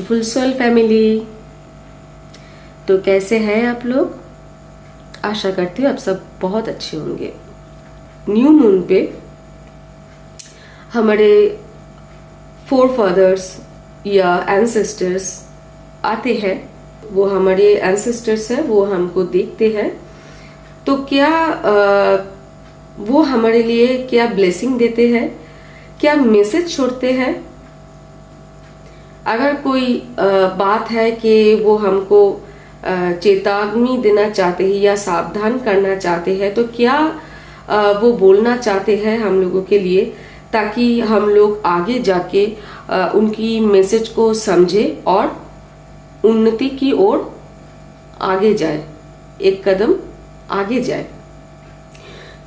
Beautiful soul family. तो कैसे हैं आप लोग? आशा करती हूँ आप सब बहुत अच्छे होंगे। न्यू मून पे हमारे फोर फादर्स या एंसेस्टर्स आते हैं। वो हमारे एंसेस्टर्स हैं, वो हमको देखते हैं। तो क्या वो हमारे लिए क्या ब्लेसिंग देते हैं, क्या मैसेज छोड़ते हैं? अगर कोई बात है कि वो हमको चेतावनी देना चाहते हैं या सावधान करना चाहते हैं, तो क्या वो बोलना चाहते हैं हम लोगों के लिए, ताकि हम लोग आगे जाके उनकी मैसेज को समझे और उन्नति की ओर आगे जाए, एक कदम आगे जाए।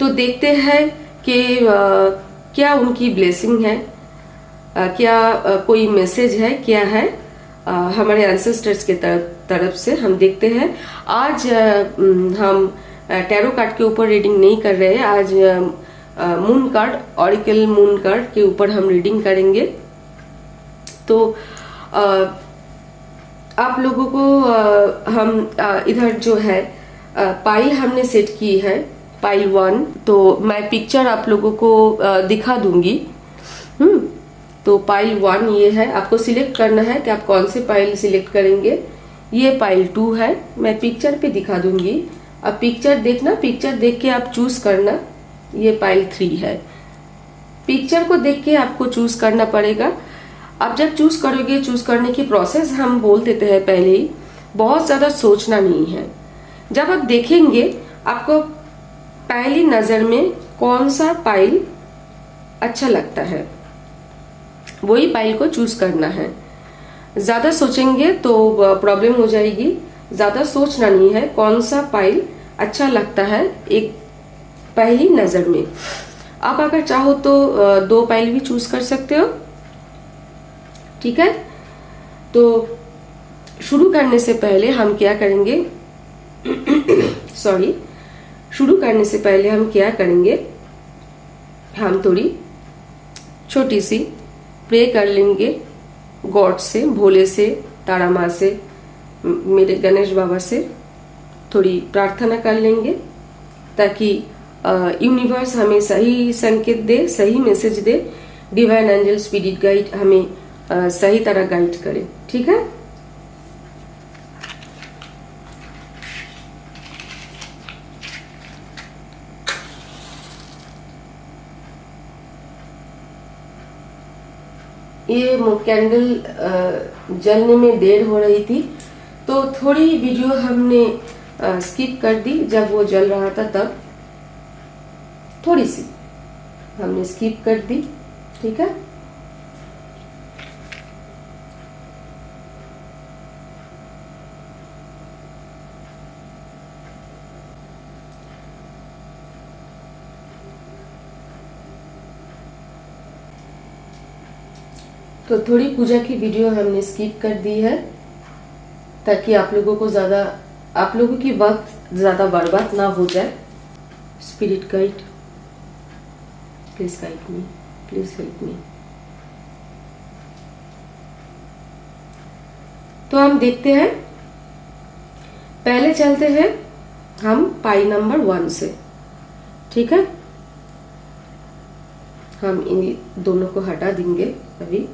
तो देखते हैं कि क्या उनकी ब्लेसिंग है, क्या कोई मैसेज है, क्या है हमारे एंसेस्टर्स के तरफ से। हम देखते हैं। आज हम टैरो कार्ड के ऊपर रीडिंग नहीं कर रहे हैं। आज moon card, oracle moon card के ऊपर हम रीडिंग करेंगे। तो आप लोगों को हम इधर जो है पाइल हमने सेट की है, पाइल 1। तो मैं पिक्चर आप लोगों को दिखा दूंगी। तो पाइल 1 ये है। आपको सिलेक्ट करना है कि आप कौन से पाइल सिलेक्ट करेंगे। ये पाइल 2 है, मैं पिक्चर पे दिखा दूंगी। अब पिक्चर देखना, पिक्चर देख के आप चूज करना। ये पाइल 3 है। पिक्चर को देख के आपको चूज करना पड़ेगा। आप जब चूज करोगे, चूज करने की प्रोसेस हम बोल देते हैं पहले ही, बहुत ज्यादा सोचना नहीं है। जब आप देखेंगे, आपको पहली नजर में कौन सा पाइल अच्छा लगता है, वही पाइल को चूज करना है। ज्यादा सोचेंगे तो प्रॉब्लम हो जाएगी। ज्यादा सोचना नहीं है, कौन सा पाइल अच्छा लगता है एक पहली नजर में। आप अगर चाहो तो 2 पाइल भी चूज कर सकते हो, ठीक है। तो शुरू करने से पहले हम क्या करेंगे सॉरी, शुरू करने से पहले हम क्या करेंगे, हम थोड़ी छोटी सी प्रे कर लेंगे गॉड से, भोले से, तारा माँ से, मेरे गणेश बाबा से थोड़ी प्रार्थना कर लेंगे, ताकि यूनिवर्स हमें सही संकेत दे, सही मैसेज दे। डिवाइन एंजल स्पिरिट गाइड हमें सही तरह गाइड करे, ठीक है। ये कैंडल जलने में देर हो रही थी, तो थोड़ी वीडियो हमने स्किप कर दी। जब वो जल रहा था तब थोड़ी सी हमने स्किप कर दी, ठीक है। तो थोड़ी पूजा की वीडियो हमने स्किप कर दी है, ताकि आप लोगों की वक्त ज्यादा बर्बाद ना हो जाए। Spirit guide, please guide me, please help me. तो हम देखते हैं, पहले चलते हैं हम पाइल नंबर 1 से, ठीक है। हम इन दोनों को हटा देंगे अभी।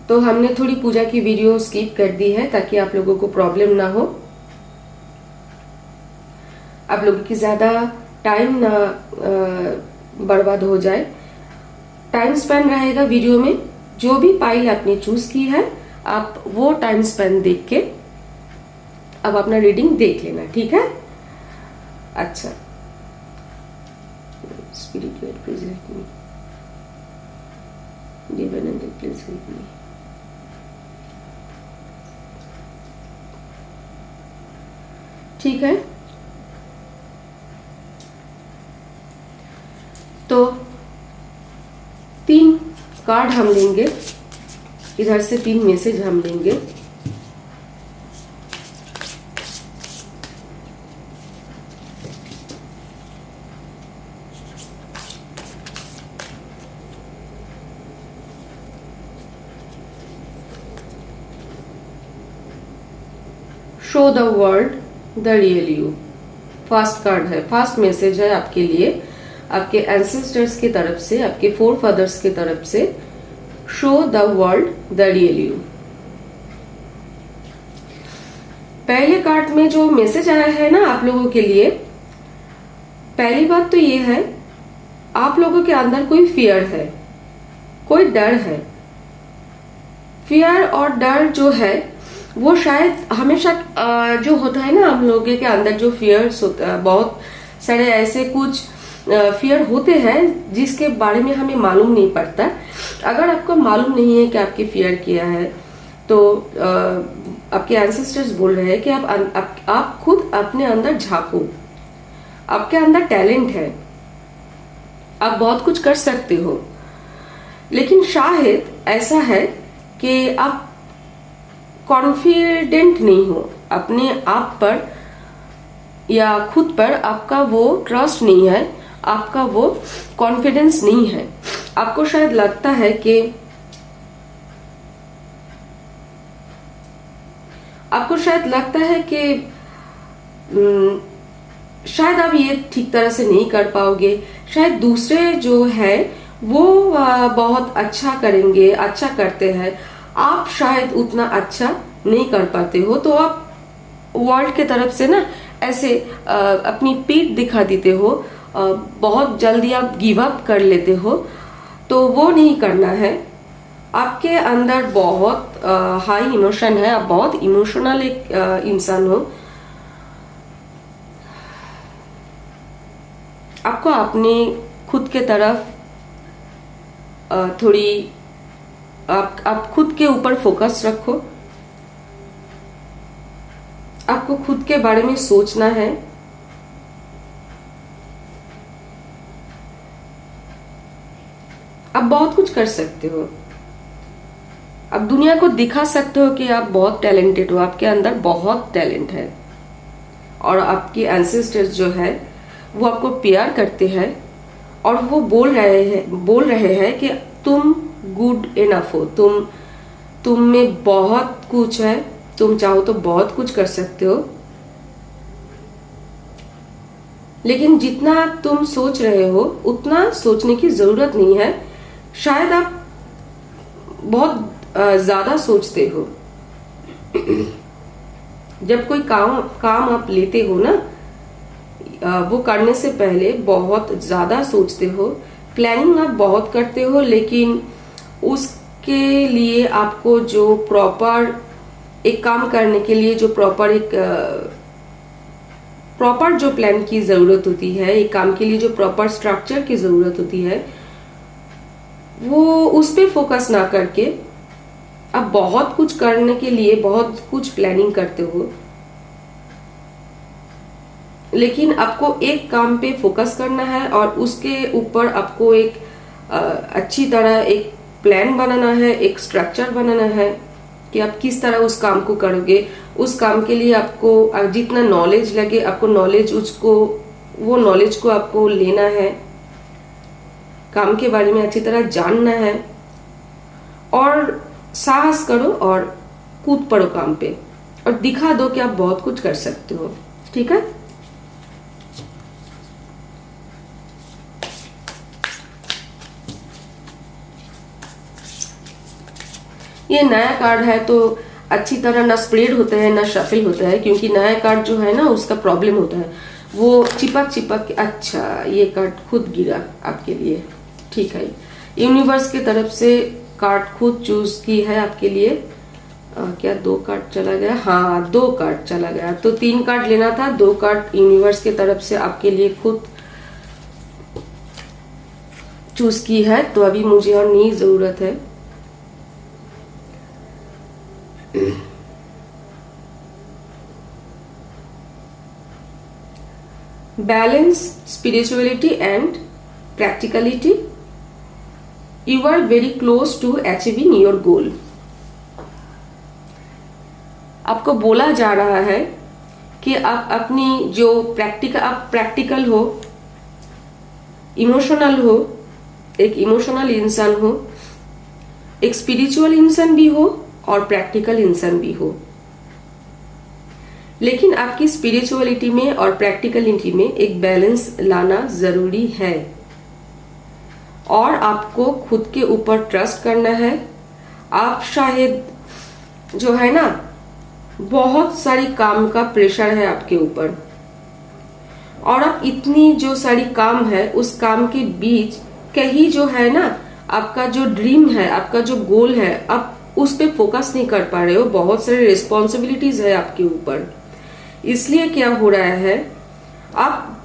तो हमने थोड़ी पूजा की वीडियो स्किप कर दी है, ताकि आप लोगों को प्रॉब्लम ना हो, आप लोगों की ज्यादा टाइम ना बर्बाद हो जाए। टाइम स्पेंड रहेगा वीडियो में। जो भी पाइल आपने चूज की है, आप वो टाइम स्पेंड देख के अब अपना रीडिंग देख लेना, ठीक है। अच्छा, spirit guide please help me, divine angel please help me. ठीक है, तो 3 कार्ड हम लेंगे। इधर से 3 मैसेज हम लेंगे। Show the world the real you, first card है, फर्स्ट मैसेज है आपके लिए, आपके एंसेस्टर्स की तरफ से, आपके फोर फादर्स की तरफ से। Show the world the real you. पहले कार्ड में जो मैसेज आया है ना आप लोगों के लिए, पहली बात तो ये है, आप लोगों के अंदर कोई फियर है, कोई डर है। फियर और डर जो है वो शायद हमेशा जो होता है ना हम लोगों के अंदर, जो फियर्स होता है, बहुत सारे ऐसे कुछ फियर होते हैं जिसके बारे में हमें मालूम नहीं पड़ता। अगर आपको मालूम नहीं है कि आपके फियर क्या है, तो आपके एंसेस्टर्स बोल रहे हैं कि आप खुद अपने अंदर झांको। आपके अंदर टैलेंट है, आप बहुत कुछ कर सकते हो, लेकिन शायद ऐसा है कि आप कॉन्फिडेंट नहीं हो अपने आप पर या खुद पर, आपका वो ट्रस्ट नहीं है, आपका वो कॉन्फिडेंस नहीं है। आपको शायद लगता है कि शायद आप ये ठीक तरह से नहीं कर पाओगे, शायद दूसरे जो है वो बहुत अच्छा करेंगे, अच्छा करते हैं, आप शायद उतना अच्छा नहीं कर पाते हो, तो आप वर्ल्ड के तरफ से ना ऐसे अपनी पीठ दिखा देते हो, बहुत जल्दी आप गिव अप कर लेते हो। तो वो नहीं करना है। आपके अंदर बहुत हाई इमोशन है, आप बहुत इमोशनल एक इंसान हो। आपको अपने खुद के तरफ थोड़ी आप खुद के ऊपर फोकस रखो। आपको खुद के बारे में सोचना है। आप बहुत कुछ कर सकते हो, आप दुनिया को दिखा सकते हो कि आप बहुत टैलेंटेड हो, आपके अंदर बहुत टैलेंट है, और आपके एंसेस्टर्स जो है वो आपको प्यार करते हैं, और वो बोल रहे हैं कि तुम गुड इनफ हो, तुम में बहुत कुछ है, तुम चाहो तो बहुत कुछ कर सकते हो, लेकिन जितना तुम सोच रहे हो उतना सोचने की जरूरत नहीं है। शायद आप बहुत ज्यादा सोचते हो। जब कोई काम आप लेते हो ना, वो करने से पहले बहुत ज्यादा सोचते हो, प्लानिंग आप बहुत करते हो, लेकिन उसके लिए आपको जो प्रॉपर एक काम करने के लिए जो प्रॉपर जो प्लान की जरूरत होती है, एक काम के लिए जो प्रॉपर स्ट्रक्चर की जरूरत होती है, वो उस पे फोकस ना करके आप बहुत कुछ करने के लिए बहुत कुछ प्लानिंग करते हो, लेकिन आपको एक काम पे फोकस करना है और उसके ऊपर आपको एक अच्छी तरह एक प्लान बनाना है, एक स्ट्रक्चर बनाना है कि आप किस तरह उस काम को करोगे। उस काम के लिए आपको जितना नॉलेज लगे, आपको वो नॉलेज को आपको लेना है, काम के बारे में अच्छी तरह जानना है, और साहस करो और कूद पड़ो काम पे, और दिखा दो कि आप बहुत कुछ कर सकते हो। ठीक है, ये नया कार्ड है तो अच्छी तरह ना स्प्रेड होता है ना शफल होता है, क्योंकि नया कार्ड जो है ना उसका प्रॉब्लम होता है, वो चिपक के। अच्छा, ये कार्ड खुद गिरा आपके लिए। ठीक है, यूनिवर्स की तरफ से कार्ड खुद चूज की है आपके लिए। क्या 2 कार्ड चला गया? हाँ, 2 कार्ड चला गया, तो 3 कार्ड लेना था, 2 कार्ड यूनिवर्स की तरफ से आपके लिए खुद चूज की है, तो अभी मुझे और नहीं जरूरत है। Balance, spirituality and practicality. You are very close to achieving your goal. आपको बोला जा रहा है कि आप अपनी जो आप प्रैक्टिकल हो, इमोशनल हो, एक इमोशनल इंसान हो, एक स्पिरिचुअल इंसान भी हो और प्रैक्टिकल इंसान भी हो। लेकिन आपकी स्पिरिचुअलिटी में और प्रैक्टिकलिटी में एक बैलेंस लाना जरूरी है और आपको खुद के ऊपर ट्रस्ट करना है। आप शायद जो है ना, बहुत सारी काम का प्रेशर है आपके ऊपर और आप इतनी जो सारी काम है उस काम के बीच कहीं जो है ना, आपका जो ड्रीम है, आपका जो गोल है, आप उस पे फोकस नहीं कर पा रहे हो। बहुत सारी रिस्पॉन्सिबिलिटीज है आपके ऊपर। इसलिए क्या हो रहा है, आप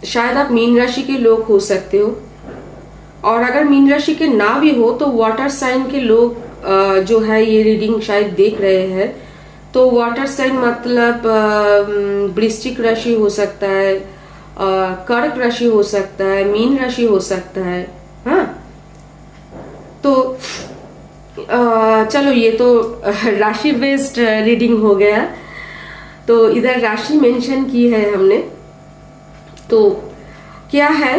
शायद आप मीन राशि के लोग हो सकते हो और अगर मीन राशि के ना भी हो तो वाटर साइन के लोग जो है ये रीडिंग शायद देख रहे हैं। तो वाटर साइन मतलब वृश्चिक राशि हो सकता है, कर्क राशि हो सकता है, मीन राशि हो सकता है। हाँ, तो चलो ये तो राशि बेस्ड रीडिंग हो गया। तो इधर राशि मेंशन की है हमने। तो क्या है,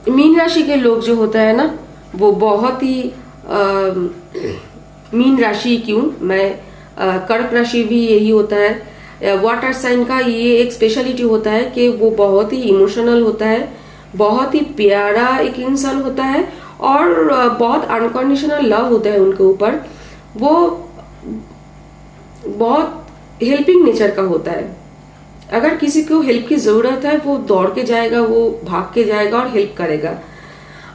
मीन राशि के लोग जो होता है ना, वो बहुत ही मीन राशि क्यों, मैं कर्क राशि भी यही होता है। वाटर साइन का ये एक स्पेशलिटी होता है कि वो बहुत ही इमोशनल होता है, बहुत ही प्यारा एक इंसान होता है और बहुत अनकंडीशनल लव होता है उनके ऊपर। वो बहुत हेल्पिंग नेचर का होता है। अगर किसी को हेल्प की जरूरत है वो दौड़ के जाएगा, वो भाग के जाएगा और हेल्प करेगा।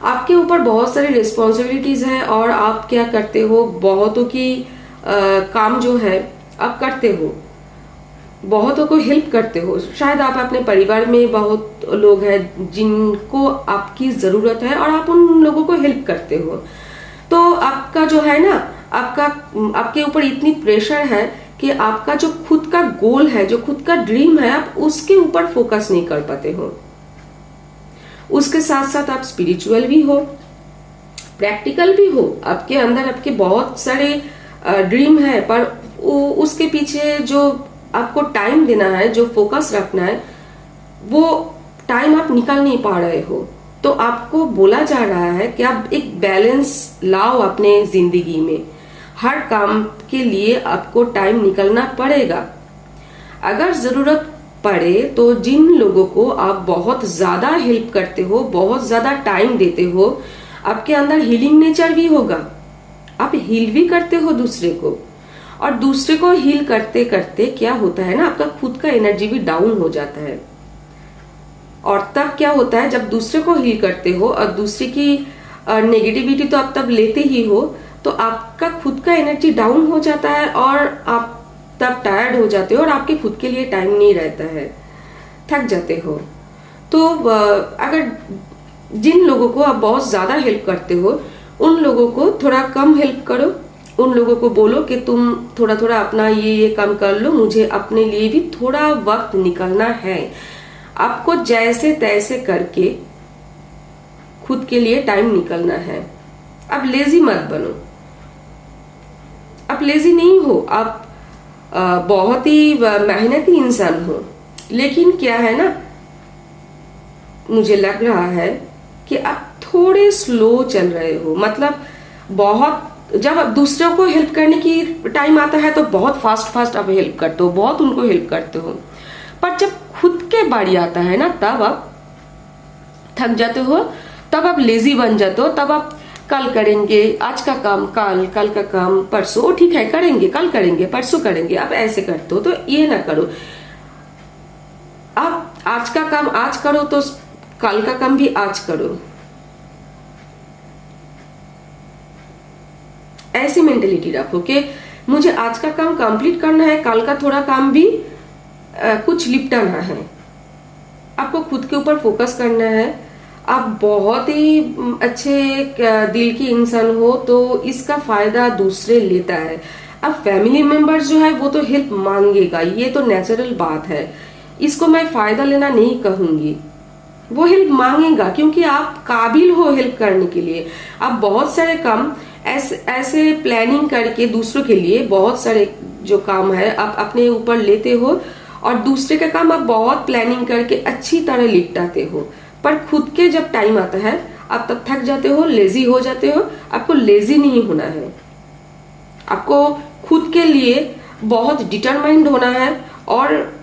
आपके ऊपर बहुत सारी रिस्पॉन्सिबिलिटीज है और आप क्या करते हो, बहुतों की काम जो है आप करते हो, बहुतों को हेल्प करते हो। शायद आप अपने परिवार में बहुत लोग हैं जिनको आपकी जरूरत है और आप उन लोगों को हेल्प करते हो। तो आपका जो है ना, आपके ऊपर इतनी प्रेशर है कि आपका जो खुद का गोल है, जो खुद का ड्रीम है, आप उसके ऊपर फोकस नहीं कर पाते हो। उसके साथ साथ आप स्पिरिचुअल भी हो, प्रैक्टिकल भी हो। आपके अंदर आपके बहुत सारे ड्रीम है, पर उसके पीछे जो आपको टाइम देना है, जो फोकस रखना है, वो टाइम आप निकाल नहीं पा रहे हो। तो आपको बोला जा रहा है कि आप एक बैलेंस लाओ अपने जिंदगी में। हर काम के लिए आपको टाइम निकालना पड़ेगा। अगर जरूरत पड़े तो जिन लोगों को आप बहुत ज्यादा हेल्प करते हो, बहुत ज्यादा टाइम देते हो, आपके अंदर हीलिंग नेचर भी होगा। आप हील भी करते हो दूसरे को, और दूसरे को हील करते करते क्या होता है ना, आपका खुद का एनर्जी भी डाउन हो जाता है। और तब क्या होता है, जब दूसरे को हील करते हो और दूसरे की नेगेटिविटी तो आप तब लेते ही हो, तो आपका खुद का एनर्जी डाउन हो जाता है और आप तब टायर्ड हो जाते हो और आपके खुद के लिए टाइम नहीं रहता है, थक जाते हो। तो अगर जिन लोगों को आप बहुत ज्यादा हेल्प करते हो, उन लोगों को थोड़ा कम हेल्प करो। उन लोगों को बोलो कि तुम थोड़ा थोड़ा अपना ये काम कर लो, मुझे अपने लिए भी थोड़ा वक्त निकालना है। आपको जैसे तैसे करके खुद के लिए टाइम निकालना है। अब लेजी मत बनो। आप लेजी नहीं हो, आप बहुत ही मेहनती इंसान हो। लेकिन क्या है ना, मुझे लग रहा है कि आप थोड़े स्लो चल रहे हो। मतलब बहुत, जब आप दूसरों को हेल्प करने की टाइम आता है तो बहुत फास्ट आप हेल्प करते हो, बहुत उनको हेल्प करते हो। पर जब खुद के बारी आता है ना, तब आप थक जाते हो, तब आप लेजी बन जाते हो। तब आप कल करेंगे, आज का काम कल, कल का काम परसों, ठीक है करेंगे, कल करेंगे, परसों करेंगे, आप ऐसे करते हो। तो ये ना करो। आप आज का काम आज करो तो कल का काम भी आज करो। ऐसी मेंटेलिटी रखो कि मुझे आज का काम कंप्लीट करना है, कल का थोड़ा काम भी कुछ निपटाना है। आपको खुद के ऊपर फोकस करना है। आप बहुत ही अच्छे दिल की इंसान हो तो इसका फायदा दूसरे लेता है। अब फैमिली मेंबर्स जो है वो तो हेल्प मांगेगा, ये तो नेचुरल बात है। इसको मैं फायदा लेना नहीं कहूंगी, वो हेल्प मांगेगा, क्योंकि आप काबिल हो हेल्प करने के लिए। आप बहुत सारे काम ऐसे प्लानिंग करके दूसरों के लिए बहुत सारे जो काम है आप अपने ऊपर लेते हो, और दूसरे का काम आप बहुत प्लानिंग करके अच्छी तरह निपटाते हो, पर खुद के जब टाइम आता है आप तब थक जाते हो, लेजी हो जाते हो। आपको लेजी नहीं होना है, आपको खुद के लिए बहुत डिटरमाइंड होना है, और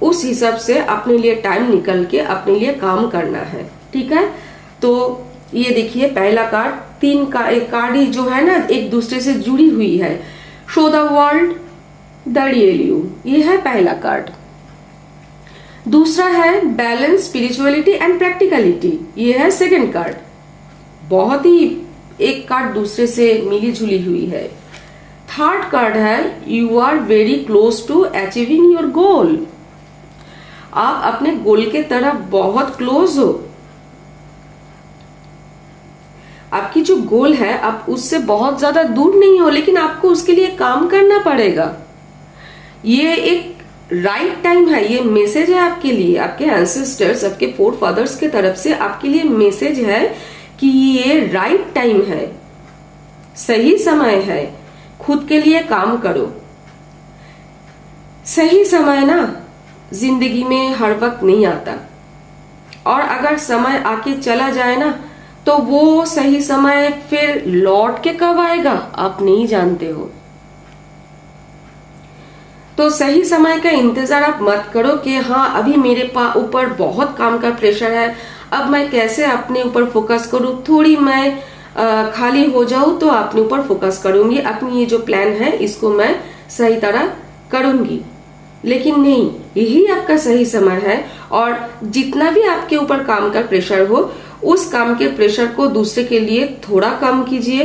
उस हिसाब से अपने लिए टाइम निकल के अपने लिए काम करना है। ठीक है, तो ये देखिए पहला कार्ड, तीन का एक कार्ड ही जो है ना एक दूसरे से जुड़ी हुई है। Show the world the real you, ये है पहला कार्ड। दूसरा है बैलेंस, स्पिरिचुअलिटी एंड प्रैक्टिकलिटी, ये है सेकंड कार्ड। बहुत ही एक कार्ड दूसरे से मिली जुली हुई है। थर्ड कार्ड है you are very close to achieving your goal, आप अपने गोल के तरफ बहुत क्लोज हो। आपकी जो गोल है आप उससे बहुत ज्यादा दूर नहीं हो, लेकिन आपको उसके लिए काम करना पड़ेगा। ये एक राइट टाइम है, ये मैसेज है आपके लिए, आपके एंसेस्टर्स, आपके फोर फादर्स के तरफ से आपके लिए मैसेज है कि ये राइट टाइम है, सही समय है, खुद के लिए काम करो। सही समय ना जिंदगी में हर वक्त नहीं आता, और अगर समय आके चला जाए ना तो वो सही समय फिर लौट के कब आएगा आप नहीं जानते हो। तो सही समय का इंतजार आप मत करो कि हाँ अभी मेरे ऊपर बहुत काम का प्रेशर है, अब मैं कैसे अपने ऊपर फोकस करूं, थोड़ी मैं खाली हो जाऊं तो अपने ऊपर फोकस करूंगी, अपनी ये जो प्लान है इसको मैं सही तरह करूंगी। लेकिन नहीं, यही आपका सही समय है, और जितना भी आपके ऊपर काम का प्रेशर हो उस काम के प्रेशर को दूसरे के लिए थोड़ा कम कीजिए।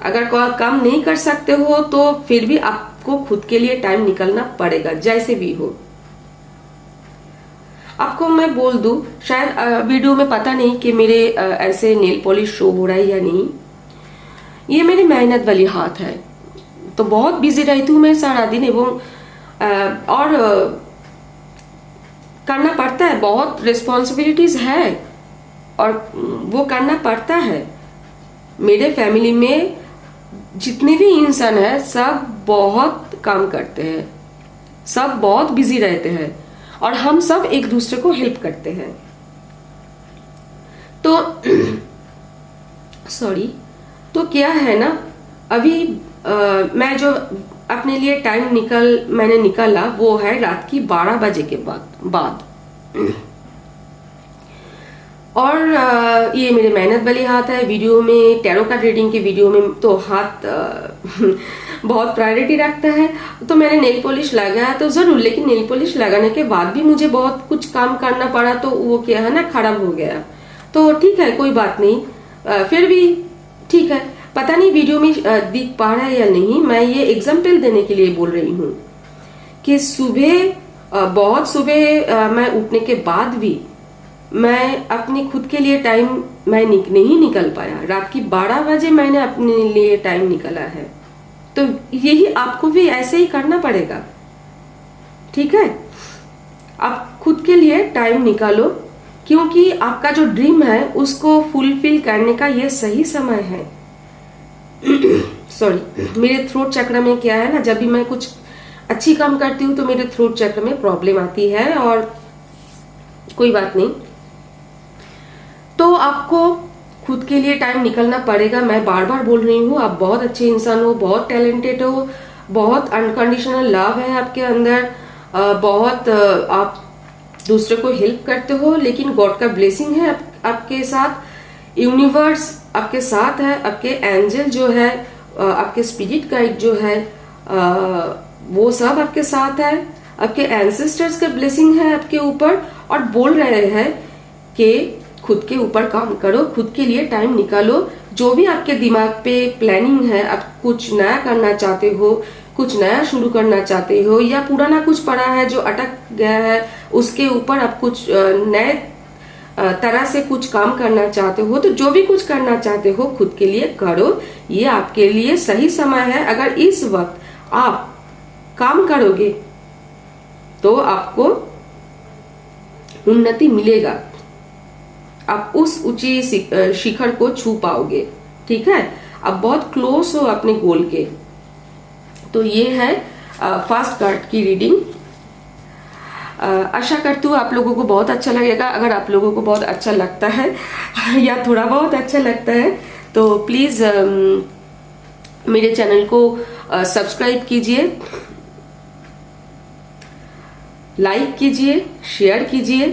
अगर काम नहीं कर सकते हो तो फिर भी आपको खुद के लिए टाइम निकलना पड़ेगा, जैसे भी हो। आपको मैं बोल दूं, शायद वीडियो में पता नहीं कि मेरे ऐसे नेल पॉलिश शो हो रहा है या नहीं, ये मेरी मेहनत वाली हाथ है। तो बहुत बिजी रहती हूँ मैं सारा दिन, एवं और करना पड़ता है, बहुत रिस्पॉन्सिबिलिटीज है और वो करना पड़ता है। मेरे फैमिली में जितने भी इंसान है सब बहुत काम करते हैं, सब बहुत बिजी रहते हैं, और हम सब एक दूसरे को हेल्प करते हैं। तो सॉरी, तो क्या है ना, अभी मैं जो अपने लिए टाइम मैंने निकाला वो है रात की 12 बजे के बाद। और ये मेरे मेहनत वाली हाथ है। वीडियो में टैरो कार्ड रीडिंग के वीडियो में तो हाथ बहुत प्रायोरिटी रखता है, तो मैंने नेल पॉलिश लगाया तो जरूर, लेकिन नेल पॉलिश लगाने के बाद भी मुझे बहुत कुछ काम करना पड़ा, तो वो क्या है ना खराब हो गया। तो ठीक है, कोई बात नहीं, फिर भी ठीक है। पता नहीं वीडियो में दिख पा रहा है या नहीं, मैं ये एग्जाम्पल देने के लिए बोल रही हूँ कि सुबह बहुत सुबह मैं उठने के बाद भी मैं अपने खुद के लिए टाइम मैं नहीं निकल पाया। रात की 12 बजे मैंने अपने लिए टाइम निकाला है, तो यही आपको भी ऐसे ही करना पड़ेगा। ठीक है, आप खुद के लिए टाइम निकालो, क्योंकि आपका जो ड्रीम है उसको फुलफिल करने का ये सही समय है। सॉरी, मेरे थ्रोट चक्र में क्या है ना, जब भी मैं कुछ अच्छी काम करती हूँ तो मेरे थ्रोट चक्र में प्रॉब्लम आती है, और कोई बात नहीं। तो आपको खुद के लिए टाइम निकलना पड़ेगा। मैं बार बार बोल रही हूँ, आप बहुत अच्छे इंसान हो, बहुत टैलेंटेड हो, बहुत अनकंडीशनल लव है आपके अंदर, बहुत आप दूसरे को हेल्प करते हो, लेकिन गॉड का ब्लेसिंग है आपके साथ, यूनिवर्स आपके साथ है, आपके एंजल जो है, आपके स्पिरिट गाइड जो है, वो सब आपके साथ है, आपके एंसेस्टर्स का ब्लेसिंग है आपके ऊपर, और बोल रहे हैं कि खुद के ऊपर काम करो, खुद के लिए टाइम निकालो। जो भी आपके दिमाग पे प्लानिंग है, आप कुछ नया करना चाहते हो, कुछ नया शुरू करना चाहते हो, या पुराना कुछ पड़ा है जो अटक गया है उसके ऊपर आप कुछ नए तरह से कुछ काम करना चाहते हो, तो जो भी कुछ करना चाहते हो खुद के लिए करो। ये आपके लिए सही समय है। अगर इस वक्त आप काम करोगे तो आपको उन्नति मिलेगा, आप उस ऊंची शिखर को छू पाओगे। ठीक है, आप बहुत क्लोज हो अपने गोल के। तो ये है फर्स्ट कार्ड की रीडिंग। आशा करती हूँ आप लोगों को बहुत अच्छा लगेगा। अगर आप लोगों को बहुत अच्छा लगता है या थोड़ा बहुत अच्छा लगता है तो प्लीज मेरे चैनल को सब्सक्राइब कीजिए, लाइक कीजिए, शेयर कीजिए,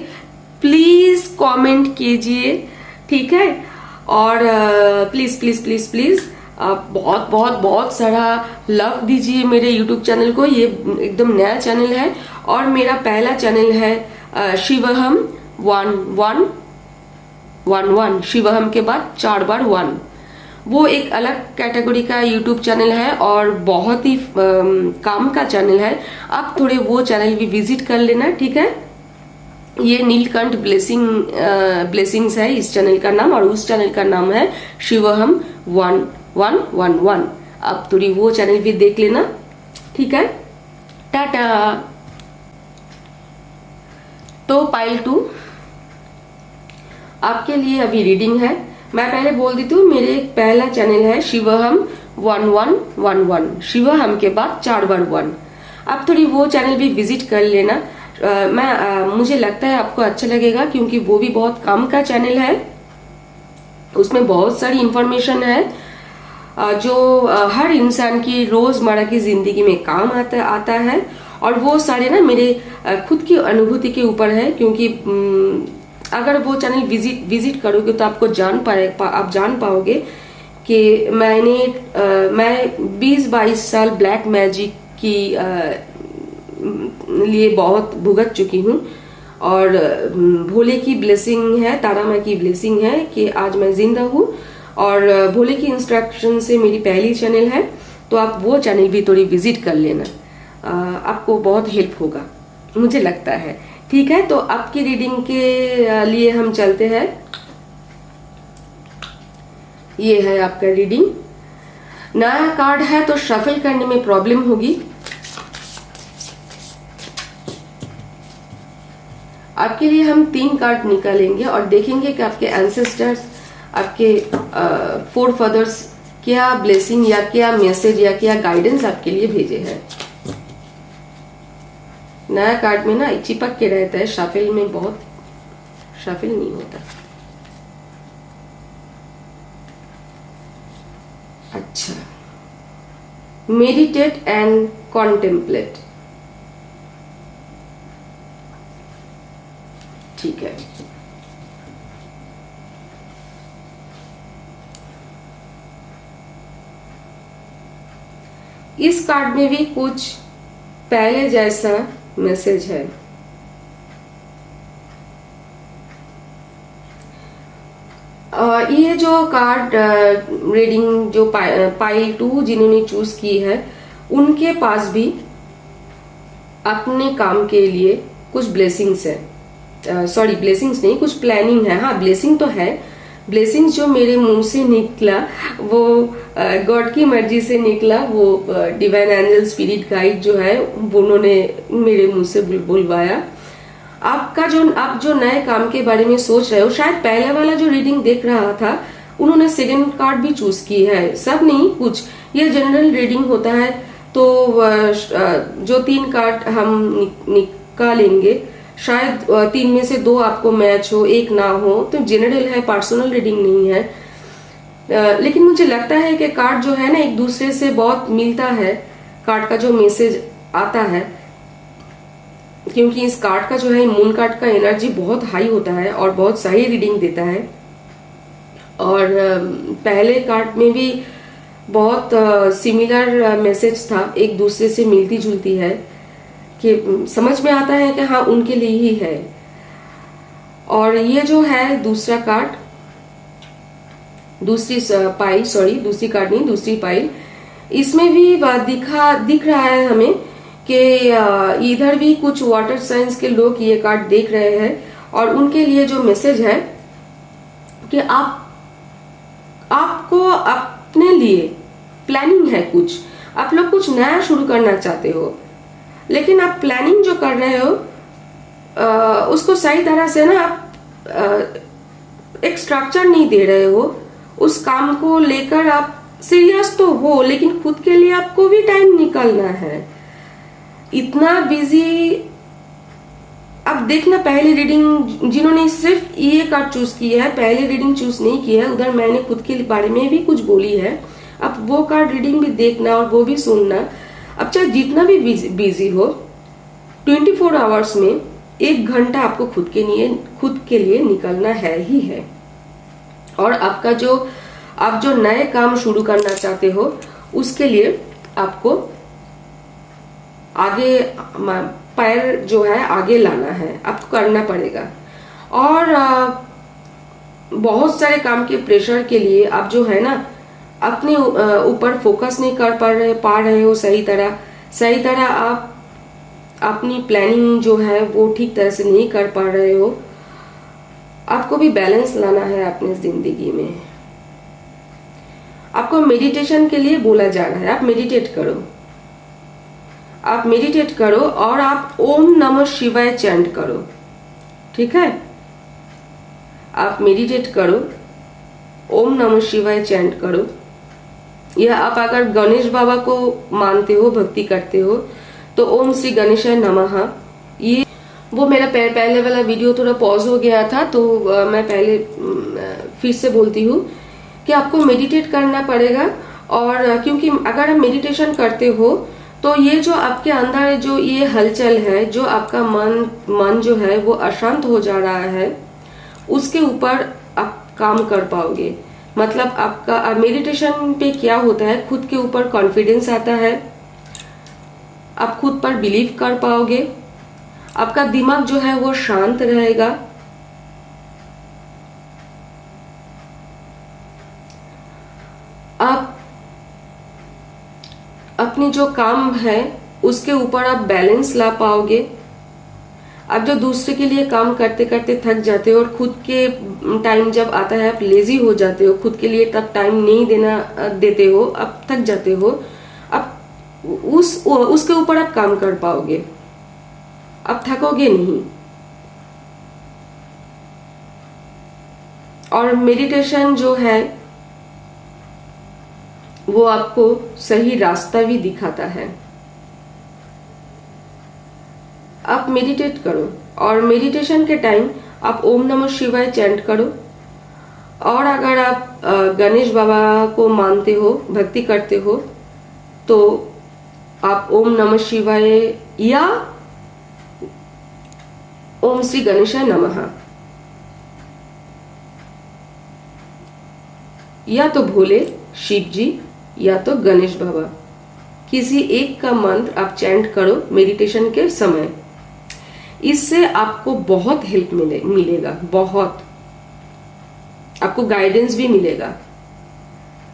प्लीज कमेंट कीजिए। ठीक है, और प्लीज प्लीज प्लीज प्लीज आप बहुत बहुत बहुत सारा लव दीजिए मेरे YouTube चैनल को। ये एकदम नया चैनल है और मेरा पहला चैनल है शिवहम 1111, शिवहम के बाद 4 बार 1। वो एक अलग कैटेगरी का YouTube चैनल है और बहुत ही काम का चैनल है। आप थोड़े वो चैनल भी विजिट कर लेना। ठीक है, ये नीलकंठ ब्लेसिंग्स है इस चैनल का नाम, और उस चैनल का नाम है शिवहम 1111। आप थोड़ी वो चैनल भी देख लेना। ठीक है, टाटा। तो पाइल 2 आपके लिए अभी रीडिंग है। मैं पहले बोल देती हूँ, मेरे पहला चैनल है शिवहम 1111, शिवहम के बाद 4 बार 1। आप थोड़ी वो चैनल भी विजिट कर लेना। मुझे लगता है आपको अच्छा लगेगा, क्योंकि वो भी बहुत काम का चैनल है। उसमें बहुत सारी इंफॉर्मेशन है जो हर इंसान की रोजमर्रा की जिंदगी में काम आता है। और वो सारे ना मेरे खुद की अनुभूति के ऊपर है, क्योंकि अगर वो चैनल विजिट करोगे तो आपको आप जान पाओगे कि मैं 20-22 साल ब्लैक मैजिक की लिए बहुत भुगत चुकी हूँ। और भोले की ब्लेसिंग है, तारा माँ की ब्लेसिंग है कि आज मैं जिंदा हूँ। और भोले की इंस्ट्रक्शन से मेरी पहली चैनल है, तो आप वो चैनल भी थोड़ी विजिट कर लेना। आपको बहुत हेल्प होगा मुझे लगता है। ठीक है, तो आपकी रीडिंग के लिए हम चलते हैं। ये है आपका रीडिंग। नया कार्ड है तो शफल करने में प्रॉब्लम होगी। आपके लिए हम 3 कार्ड निकालेंगे और देखेंगे कि आपके एंसेस्टर्स, आपके फोर फादर्स क्या ब्लेसिंग या क्या मैसेज या क्या गाइडेंस आपके लिए भेजे हैं। नया कार्ड में ना चिपक के रहता है, शफल में बहुत शफल नहीं होता। अच्छा, मेडिटेट एंड कॉन्टेम्पलेट। ठीक है, इस कार्ड में भी कुछ पहले जैसा मैसेज है। ये जो कार्ड रीडिंग जो पाइल 2 जिन्होंने चूज की है, उनके पास भी अपने काम के लिए कुछ ब्लेसिंग्स है। सॉरी, ब्लेसिंग्स नहीं, कुछ प्लानिंग है। हाँ, ब्लेसिंग तो है। ब्लेसिंग्स जो मेरे मुंह से निकला वो गॉड की मर्जी से निकला। वो डिवाइन एंजल स्पिरिट गाइड जो है उन्होंने मेरे मुंह से बुलवाया। आप जो नए काम के बारे में सोच रहे हो, शायद पहले वाला जो रीडिंग देख रहा था उन्होंने सेकंड कार्ड भी चूज की है। सब नहीं, कुछ ये जनरल रीडिंग होता है। तो जो 3 कार्ड हम निकालेंगे, शायद 3 में से 2 आपको मैच हो, 1 ना हो। तो जनरल है, पर्सनल रीडिंग नहीं है। लेकिन मुझे लगता है कि कार्ड जो है ना एक दूसरे से बहुत मिलता है। कार्ड का जो मैसेज आता है, क्योंकि इस कार्ड का जो है मून कार्ड का एनर्जी बहुत हाई होता है और बहुत सही रीडिंग देता है। और पहले कार्ड में भी बहुत सिमिलर मैसेज था, एक दूसरे से मिलती जुलती है, कि समझ में आता है कि हाँ उनके लिए ही है। और ये जो है दूसरा कार्ड, दूसरी कार्ड नहीं, दूसरी पाइल, इसमें भी दिख रहा है हमें कि इधर भी कुछ वाटर साइंस के लोग ये कार्ड देख रहे हैं। और उनके लिए जो मैसेज है कि आपको अपने लिए प्लानिंग है, कुछ आप लोग कुछ नया शुरू करना चाहते हो, लेकिन आप प्लानिंग जो कर रहे हो उसको सही तरह से ना आप एक स्ट्रक्चर नहीं दे रहे हो। उस काम को लेकर आप सीरियस तो हो, लेकिन खुद के लिए आपको भी टाइम निकालना है। इतना बिजी, अब देखना, पहली रीडिंग जिन्होंने सिर्फ ये कार्ड चूज की है, पहली रीडिंग चूज नहीं की है, उधर मैंने खुद के बारे में भी कुछ बोली है। अब वो कार्ड रीडिंग भी देखना और वो भी सुनना। अब चाहे जितना भी बिजी हो, 24 आवर्स में 1 घंटा आपको खुद के लिए निकलना है ही है। और आपका आप जो नए काम शुरू करना चाहते हो, उसके लिए आपको आगे पैर जो है आगे लाना है, आपको करना पड़ेगा। और बहुत सारे काम के प्रेशर के लिए आप जो है ना अपने ऊपर फोकस नहीं कर पा रहे हो सही तरह आप अपनी प्लानिंग जो है वो ठीक तरह से नहीं कर पा रहे हो। आपको भी बैलेंस लाना है अपनी जिंदगी में। आपको मेडिटेशन के लिए बोला जा रहा है, आप मेडिटेट करो और आप ओम नमः शिवाय चैंट करो, ठीक है। आप मेडिटेट करो, ओम नमः शिवाय चैंट करो। या आप अगर गणेश बाबा को मानते हो, भक्ति करते हो, तो ओम श्री गणेशाय नमः। ये वो मेरा पहले वाला वीडियो थोड़ा पॉज हो गया था, तो मैं पहले फिर से बोलती हूँ कि आपको मेडिटेट करना पड़ेगा। और क्योंकि अगर आप मेडिटेशन करते हो तो ये जो आपके अंदर जो ये हलचल है, जो आपका मन जो है वो अशांत हो जा रहा है, उसके ऊपर आप काम कर पाओगे। मतलब आपका मेडिटेशन पे क्या होता है, खुद के ऊपर कॉन्फिडेंस आता है, आप खुद पर बिलीव कर पाओगे, आपका दिमाग जो है वो शांत रहेगा। आप अपनी जो काम है उसके ऊपर आप बैलेंस ला पाओगे। आप जो दूसरे के लिए काम करते करते थक जाते हो और खुद के टाइम जब आता है आप लेजी हो जाते हो, खुद के लिए तब टाइम नहीं देते हो, आप थक जाते हो, आप उसके ऊपर आप काम कर पाओगे, आप थकोगे नहीं। और मेडिटेशन जो है वो आपको सही रास्ता भी दिखाता है। आप मेडिटेट करो और मेडिटेशन के टाइम आप ओम नमः शिवाय चैंट करो। और अगर आप गणेश बाबा को मानते हो, भक्ति करते हो, तो आप ओम नमः शिवाय या ओम श्री गणेशाय नमः या तो भोले शिव जी या तो गणेश बाबा, किसी एक का मंत्र आप चैंट करो मेडिटेशन के समय। इससे आपको बहुत हेल्प मिलेगा, बहुत आपको गाइडेंस भी मिलेगा।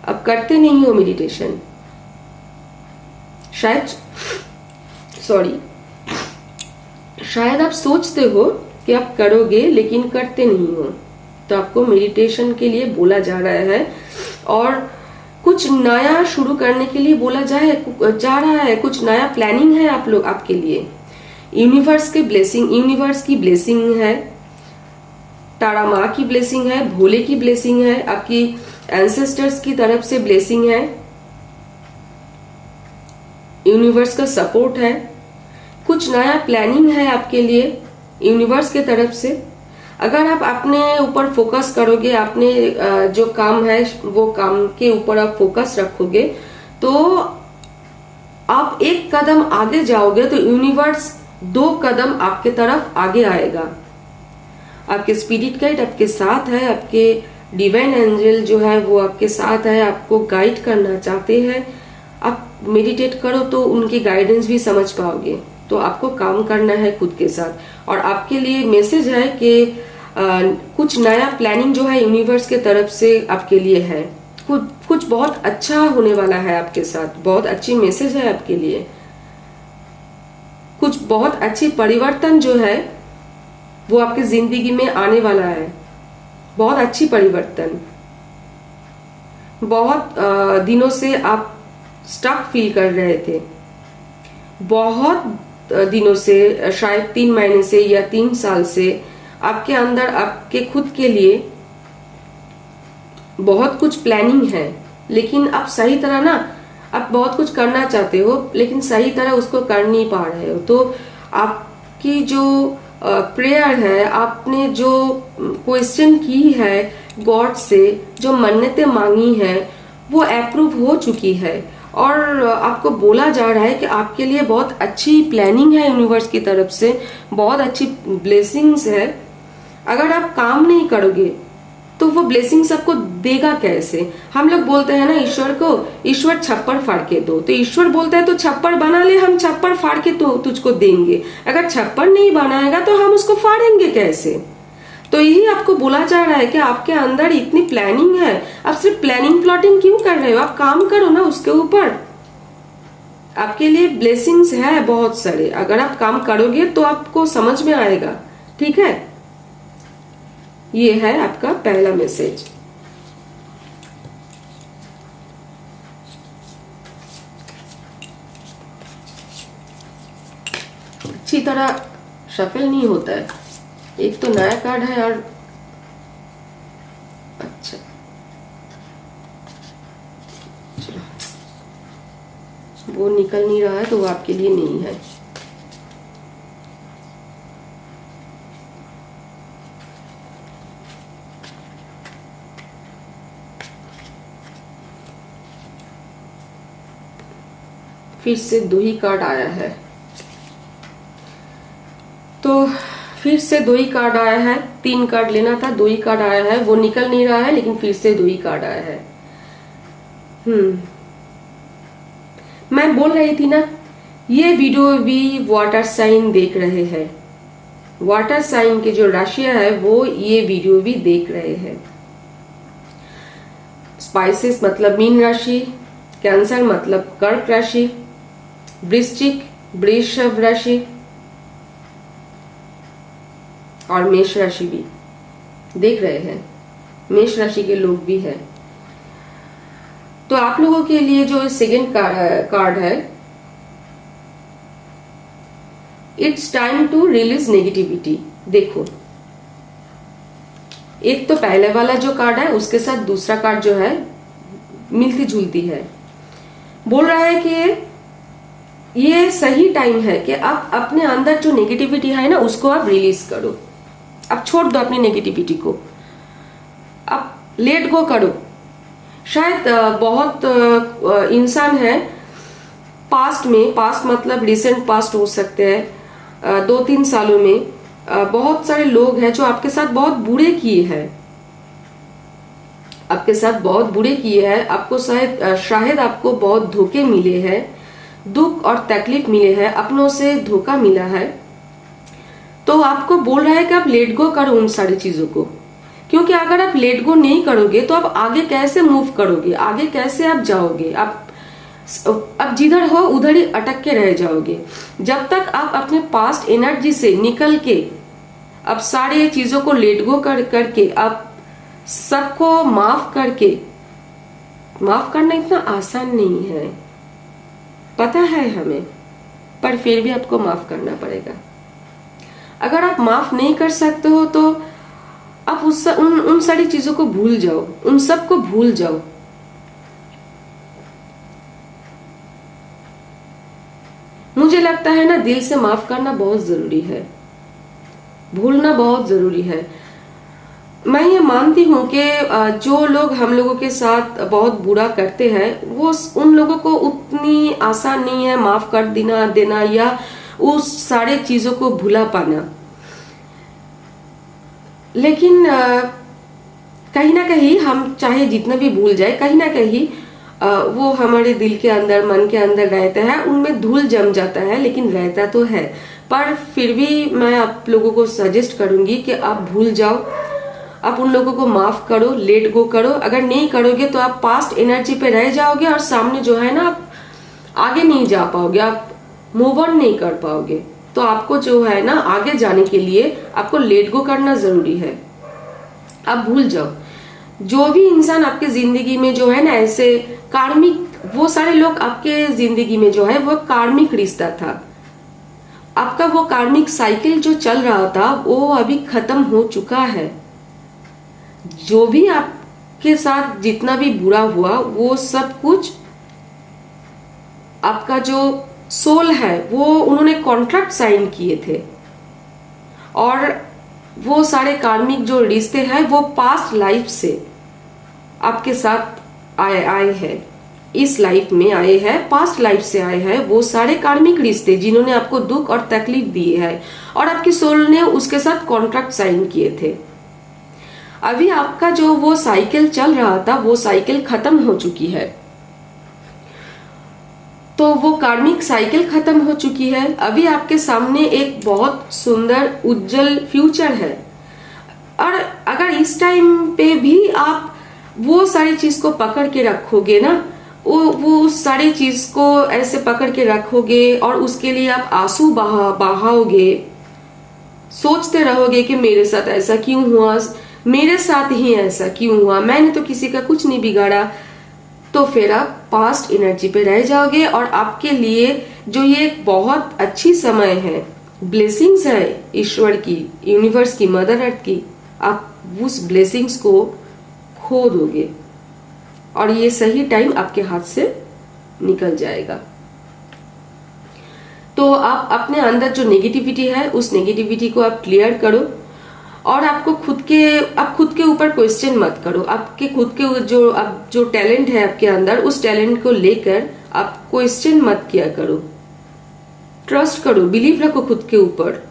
आप करते नहीं हो मेडिटेशन, शायद आप सोचते हो कि आप करोगे लेकिन करते नहीं हो, तो आपको मेडिटेशन के लिए बोला जा रहा है और कुछ नया शुरू करने के लिए बोला जा रहा है। कुछ नया प्लानिंग है आपके लिए। यूनिवर्स की ब्लेसिंग है, तारा माँ की ब्लेसिंग है, भोले की ब्लेसिंग है, आपकी एंसेस्टर्स की तरफ से ब्लेसिंग है, यूनिवर्स का सपोर्ट है। कुछ नया प्लानिंग है आपके लिए यूनिवर्स के तरफ से। अगर आप अपने ऊपर फोकस करोगे, अपने जो काम है वो काम के ऊपर आप फोकस रखोगे, तो आप 1 कदम आगे जाओगे तो यूनिवर्स 2 कदम आपके तरफ आगे आएगा। आपके स्पिरिट गाइड आपके साथ है, आपके डिवाइन एंजल जो है वो आपके साथ है, आपको गाइड करना चाहते हैं। आप मेडिटेट करो तो उनकी गाइडेंस भी समझ पाओगे। तो आपको काम करना है खुद के साथ। और आपके लिए मैसेज है कि कुछ नया प्लानिंग जो है यूनिवर्स के तरफ से आपके लिए है। कुछ बहुत अच्छा होने वाला है आपके साथ, बहुत अच्छी मैसेज है आपके लिए। कुछ बहुत अच्छी परिवर्तन जो है वो आपकी जिंदगी में आने वाला है, बहुत अच्छी परिवर्तन। बहुत दिनों से आप स्टक फील कर रहे थे, बहुत दिनों से, शायद 3 महीने से या 3 साल से आपके अंदर आपके खुद के लिए बहुत कुछ प्लानिंग है, लेकिन आप सही तरह ना, आप बहुत कुछ करना चाहते हो लेकिन सही तरह उसको कर नहीं पा रहे हो। तो आपकी जो प्रेयर है, आपने जो क्वेश्चन की है गॉड से, जो मन्नतें मांगी है, वो अप्रूव हो चुकी है और आपको बोला जा रहा है कि आपके लिए बहुत अच्छी प्लानिंग है यूनिवर्स की तरफ से, बहुत अच्छी ब्लेसिंग्स है। अगर आप काम नहीं करोगे तो वो ब्लेसिंग्स आपको देगा कैसे? हम लोग बोलते हैं ना ईश्वर को, ईश्वर छप्पर फाड़ के दो, तो ईश्वर बोलता है तो छप्पर बना ले, हम छप्पर फाड़ के तो तुझको देंगे। अगर छप्पर नहीं बनाएगा तो हम उसको फाड़ेंगे कैसे? तो यही आपको बोला जा रहा है कि आपके अंदर इतनी प्लानिंग है, आप सिर्फ प्लानिंग प्लॉटिंग क्यों कर रहे हो? आप काम करो ना उसके ऊपर। आपके लिए ब्लेसिंग्स है बहुत सारे, अगर आप काम करोगे तो आपको समझ में आएगा। ठीक है, ये है आपका पहला मैसेज। अच्छी तरह शफल नहीं होता है, एक तो नया कार्ड है और अच्छा चलो, वो निकल नहीं रहा है तो वो आपके लिए नहीं है। फिर से 2 ही कार्ड आया है, तो फिर से 2 ही कार्ड आया है। 3 कार्ड लेना था, 2 ही कार्ड आया है, वो निकल नहीं रहा है लेकिन फिर से 2 ही कार्ड आया है। मैं बोल रही थी ना, ये वीडियो भी वाटर साइन देख रहे हैं, वाटर साइन के जो राशियां है वो ये वीडियो भी देख रहे हैं। स्पाइसेस मतलब मीन राशि, कैंसर मतलब कर्क राशि, वृश्चिक वृषभ राशि और मेष राशि भी देख रहे हैं, मेष राशि के लोग भी हैं। तो आप लोगों के लिए जो सेकंड कार्ड है, it's time to release negativity. देखो, एक तो पहले वाला जो कार्ड है उसके साथ दूसरा कार्ड जो है मिलती जुलती है। बोल रहा है कि ये सही टाइम है कि आप अपने अंदर जो नेगेटिविटी है ना उसको आप रिलीज करो, आप छोड़ दो अपनी नेगेटिविटी को, आप लेट गो करो। शायद बहुत इंसान है पास्ट में, पास्ट मतलब रिसेंट पास्ट हो सकते हैं, 2-3 सालों में बहुत सारे लोग हैं जो आपके साथ बहुत बुरे किए हैं, आपके साथ बहुत बुरे किए हैं, आपको शायद आपको बहुत धोखे मिले हैं, दुख और तकलीफ मिले हैं, अपनों से धोखा मिला है। तो आपको बोल रहा है कि आप लेट गो करो उन सारी चीजों को, क्योंकि अगर आप लेट गो नहीं करोगे तो आप आगे कैसे मूव करोगे, आगे कैसे आप जाओगे? आप जिधर हो उधर ही अटक के रह जाओगे। जब तक आप अपने पास्ट एनर्जी से निकल के अब सारे चीजों को लेट गो करके आप सबको माफ करके, माफ करना इतना आसान नहीं है, पता है हमें, पर फिर भी आपको माफ करना पड़ेगा। अगर आप माफ नहीं कर सकते हो तो आप उन सारी चीजों को भूल जाओ, उन सब को भूल जाओ। मुझे लगता है ना, दिल से माफ करना बहुत जरूरी है, भूलना बहुत जरूरी है। मैं ये मानती हूँ कि जो लोग हम लोगों के साथ बहुत बुरा करते हैं वो उन लोगों को उतनी आसान नहीं है माफ कर देना या उस सारे चीजों को भुला पाना। लेकिन कहीं ना कहीं हम चाहे जितना भी भूल जाए, कहीं ना कहीं वो हमारे दिल के अंदर, मन के अंदर रहता है, उनमें धूल जम जाता है, लेकिन रहता तो है। पर फिर भी मैं आप लोगों को सजेस्ट करूंगी कि आप भूल जाओ, आप उन लोगों को माफ करो, लेट गो करो। अगर नहीं करोगे तो आप पास्ट एनर्जी पे रह जाओगे और सामने जो है ना आप आगे नहीं जा पाओगे, आप मूव ऑन नहीं कर पाओगे। तो आपको जो है ना आगे जाने के लिए आपको लेट गो करना जरूरी है। आप भूल जाओ, जो भी इंसान आपके जिंदगी में जो है ना ऐसे कार्मिक, वो सारे लोग आपके जिंदगी में जो है वो कार्मिक रिश्ता था, आपका वो कार्मिक साइकिल जो चल रहा था वो अभी खत्म हो चुका है। जो भी आपके साथ जितना भी बुरा हुआ वो सब कुछ आपका जो सोल है वो उन्होंने कॉन्ट्रैक्ट साइन किए थे, और वो सारे कार्मिक जो रिश्ते हैं वो पास्ट लाइफ से आपके साथ आए हैं, इस लाइफ में आए हैं, पास्ट लाइफ से आए हैं। वो सारे कार्मिक रिश्ते जिन्होंने आपको दुख और तकलीफ दी है और आपकी सोल ने उसके साथ कॉन्ट्रैक्ट साइन किए थे। अभी आपका जो वो साइकिल चल रहा था वो साइकिल खत्म हो चुकी है। तो वो कार्मिक साइकिल खत्म हो चुकी है। अभी आपके सामने एक बहुत सुंदर उज्जवल फ्यूचर है। और अगर इस टाइम पे भी आप वो सारी चीज को पकड़ के रखोगे ना, वो सारी चीज को ऐसे पकड़ के रखोगे और उसके लिए आप आंसू बहाओगे, सोचते रहोगे कि मेरे साथ ऐसा क्यों हुआ, मेरे साथ ही ऐसा क्यों हुआ, मैंने तो किसी का कुछ नहीं बिगाड़ा, तो फिर आप पास्ट एनर्जी पे रह जाओगे। और आपके लिए जो ये बहुत अच्छी समय है, ब्लेसिंग्स है ईश्वर की, यूनिवर्स की, मदर अर्थ की, आप उस ब्लेसिंग्स को खो दोगे और ये सही टाइम आपके हाथ से निकल जाएगा। तो आप अपने अंदर जो नेगेटिविटी है उस नेगेटिविटी को आप क्लियर करो, और आपको खुद के ऊपर क्वेश्चन मत करो। आपके खुद के जो टैलेंट है आपके अंदर, उस टैलेंट को लेकर आप क्वेश्चन मत किया करो। ट्रस्ट करो, बिलीव रखो खुद के ऊपर,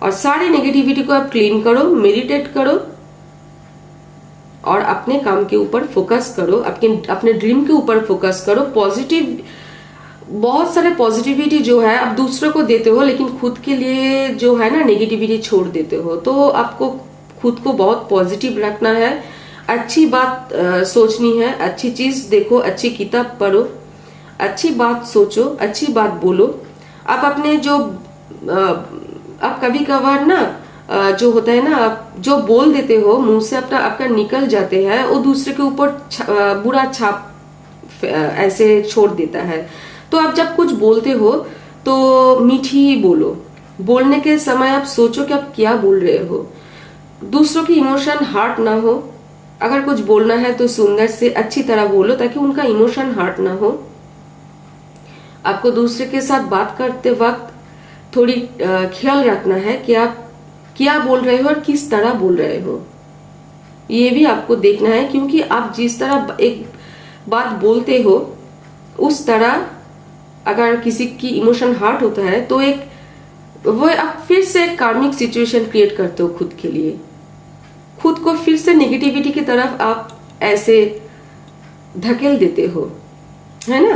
और सारी नेगेटिविटी को आप क्लीन करो, मेडिटेट करो और अपने काम के ऊपर फोकस करो, अपने ड्रीम के ऊपर फोकस करो। पॉजिटिव, बहुत सारे पॉजिटिविटी जो है आप दूसरों को देते हो, लेकिन खुद के लिए जो है ना नेगेटिविटी छोड़ देते हो। तो आपको खुद को बहुत पॉजिटिव रखना है, अच्छी बात सोचनी है, अच्छी चीज देखो, अच्छी किताब पढ़ो, अच्छी बात सोचो, अच्छी बात बोलो। आप अपने जो आप कभी कभार ना जो होता है ना, आप जो बोल देते हो मुंह से आपका निकल जाते हैं, वो दूसरे के ऊपर बुरा छाप ऐसे छोड़ देता है। तो आप जब कुछ बोलते हो तो मीठी बोलो, बोलने के समय आप सोचो कि आप क्या बोल रहे हो, दूसरों की इमोशन हर्ट ना हो। अगर कुछ बोलना है तो सुंदर से अच्छी तरह बोलो ताकि उनका इमोशन हर्ट ना हो। आपको दूसरे के साथ बात करते वक्त थोड़ी ख्याल रखना है कि आप क्या बोल रहे हो और किस तरह बोल रहे हो, ये भी आपको देखना है। क्योंकि आप जिस तरह एक बात बोलते हो उस तरह अगर किसी की इमोशन हर्ट होता है तो वो आप फिर से एक कार्मिक सिचुएशन क्रिएट करते हो खुद के लिए, खुद को फिर से नेगेटिविटी की तरफ आप ऐसे धकेल देते हो, है ना।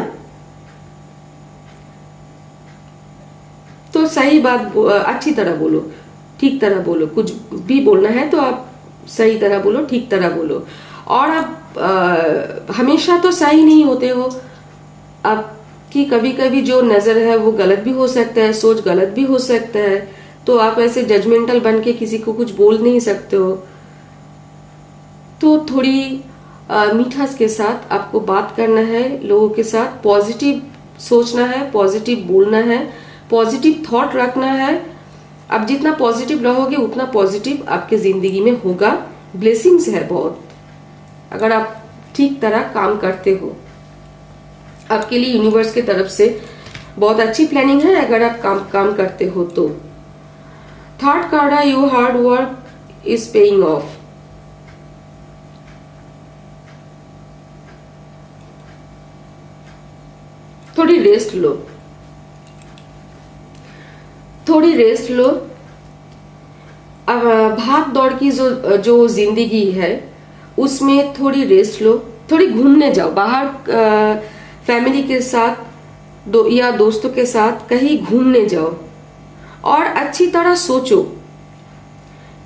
तो सही बात अच्छी तरह बोलो, ठीक तरह बोलो, कुछ भी बोलना है तो आप सही तरह बोलो, ठीक तरह बोलो। और आप हमेशा तो सही नहीं होते हो, आपकी कभी कभी जो नजर है वो गलत भी हो सकता है, सोच गलत भी हो सकता है, तो आप ऐसे जजमेंटल बन के किसी को कुछ बोल नहीं सकते हो। तो थोड़ी मीठास के साथ आपको बात करना है, लोगों के साथ पॉजिटिव सोचना है, पॉजिटिव बोलना है, पॉजिटिव थॉट रखना है। आप जितना पॉजिटिव रहोगे उतना पॉजिटिव आपके जिंदगी में होगा। ब्लेसिंग्स है बहुत, अगर आप ठीक तरह काम करते हो। आपके लिए यूनिवर्स की तरफ से बहुत अच्छी प्लानिंग है अगर आप काम करते हो तो। थर्ड कार्ड है, your hard work is paying off. थोड़ी रेस्ट लो, थोड़ी रेस्ट लो। अब भाग दौड़ की जो जिंदगी है उसमें थोड़ी रेस्ट लो, थोड़ी घूमने जाओ बाहर, फैमिली के साथ या दोस्तों के साथ कहीं घूमने जाओ और अच्छी तरह सोचो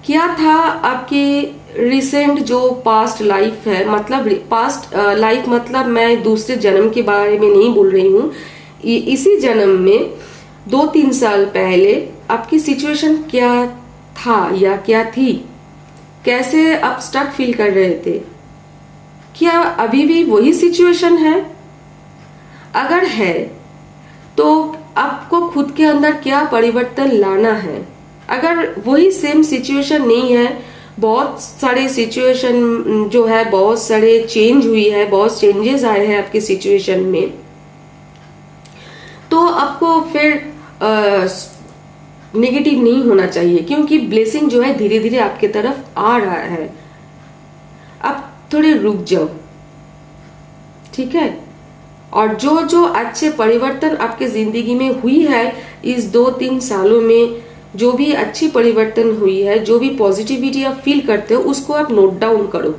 क्या था आपके रिसेंट जो पास्ट लाइफ है। मतलब पास्ट लाइफ मतलब मैं दूसरे जन्म के बारे में नहीं बोल रही हूँ, इसी जन्म में 2-3 साल पहले आपकी सिचुएशन क्या था या क्या थी, कैसे आप स्टक फील कर रहे थे, क्या अभी भी वही सिचुएशन है? अगर है तो आप आपको खुद के अंदर क्या परिवर्तन लाना है। अगर वही सेम सिचुएशन नहीं है, बहुत सारे सिचुएशन जो है, बहुत सारे चेंज हुई है, बहुत चेंजेस आए हैं आपके सिचुएशन में, तो आपको फिर नेगेटिव नहीं होना चाहिए, क्योंकि ब्लेसिंग जो है धीरे धीरे आपके तरफ आ रहा है। आप थोड़े रुक जाओ, ठीक है। और जो जो अच्छे परिवर्तन आपके जिंदगी में हुई है इस 2-3 सालों में, जो भी अच्छी परिवर्तन हुई है, जो भी पॉजिटिविटी आप फील करते हो, उसको आप नोट डाउन करो।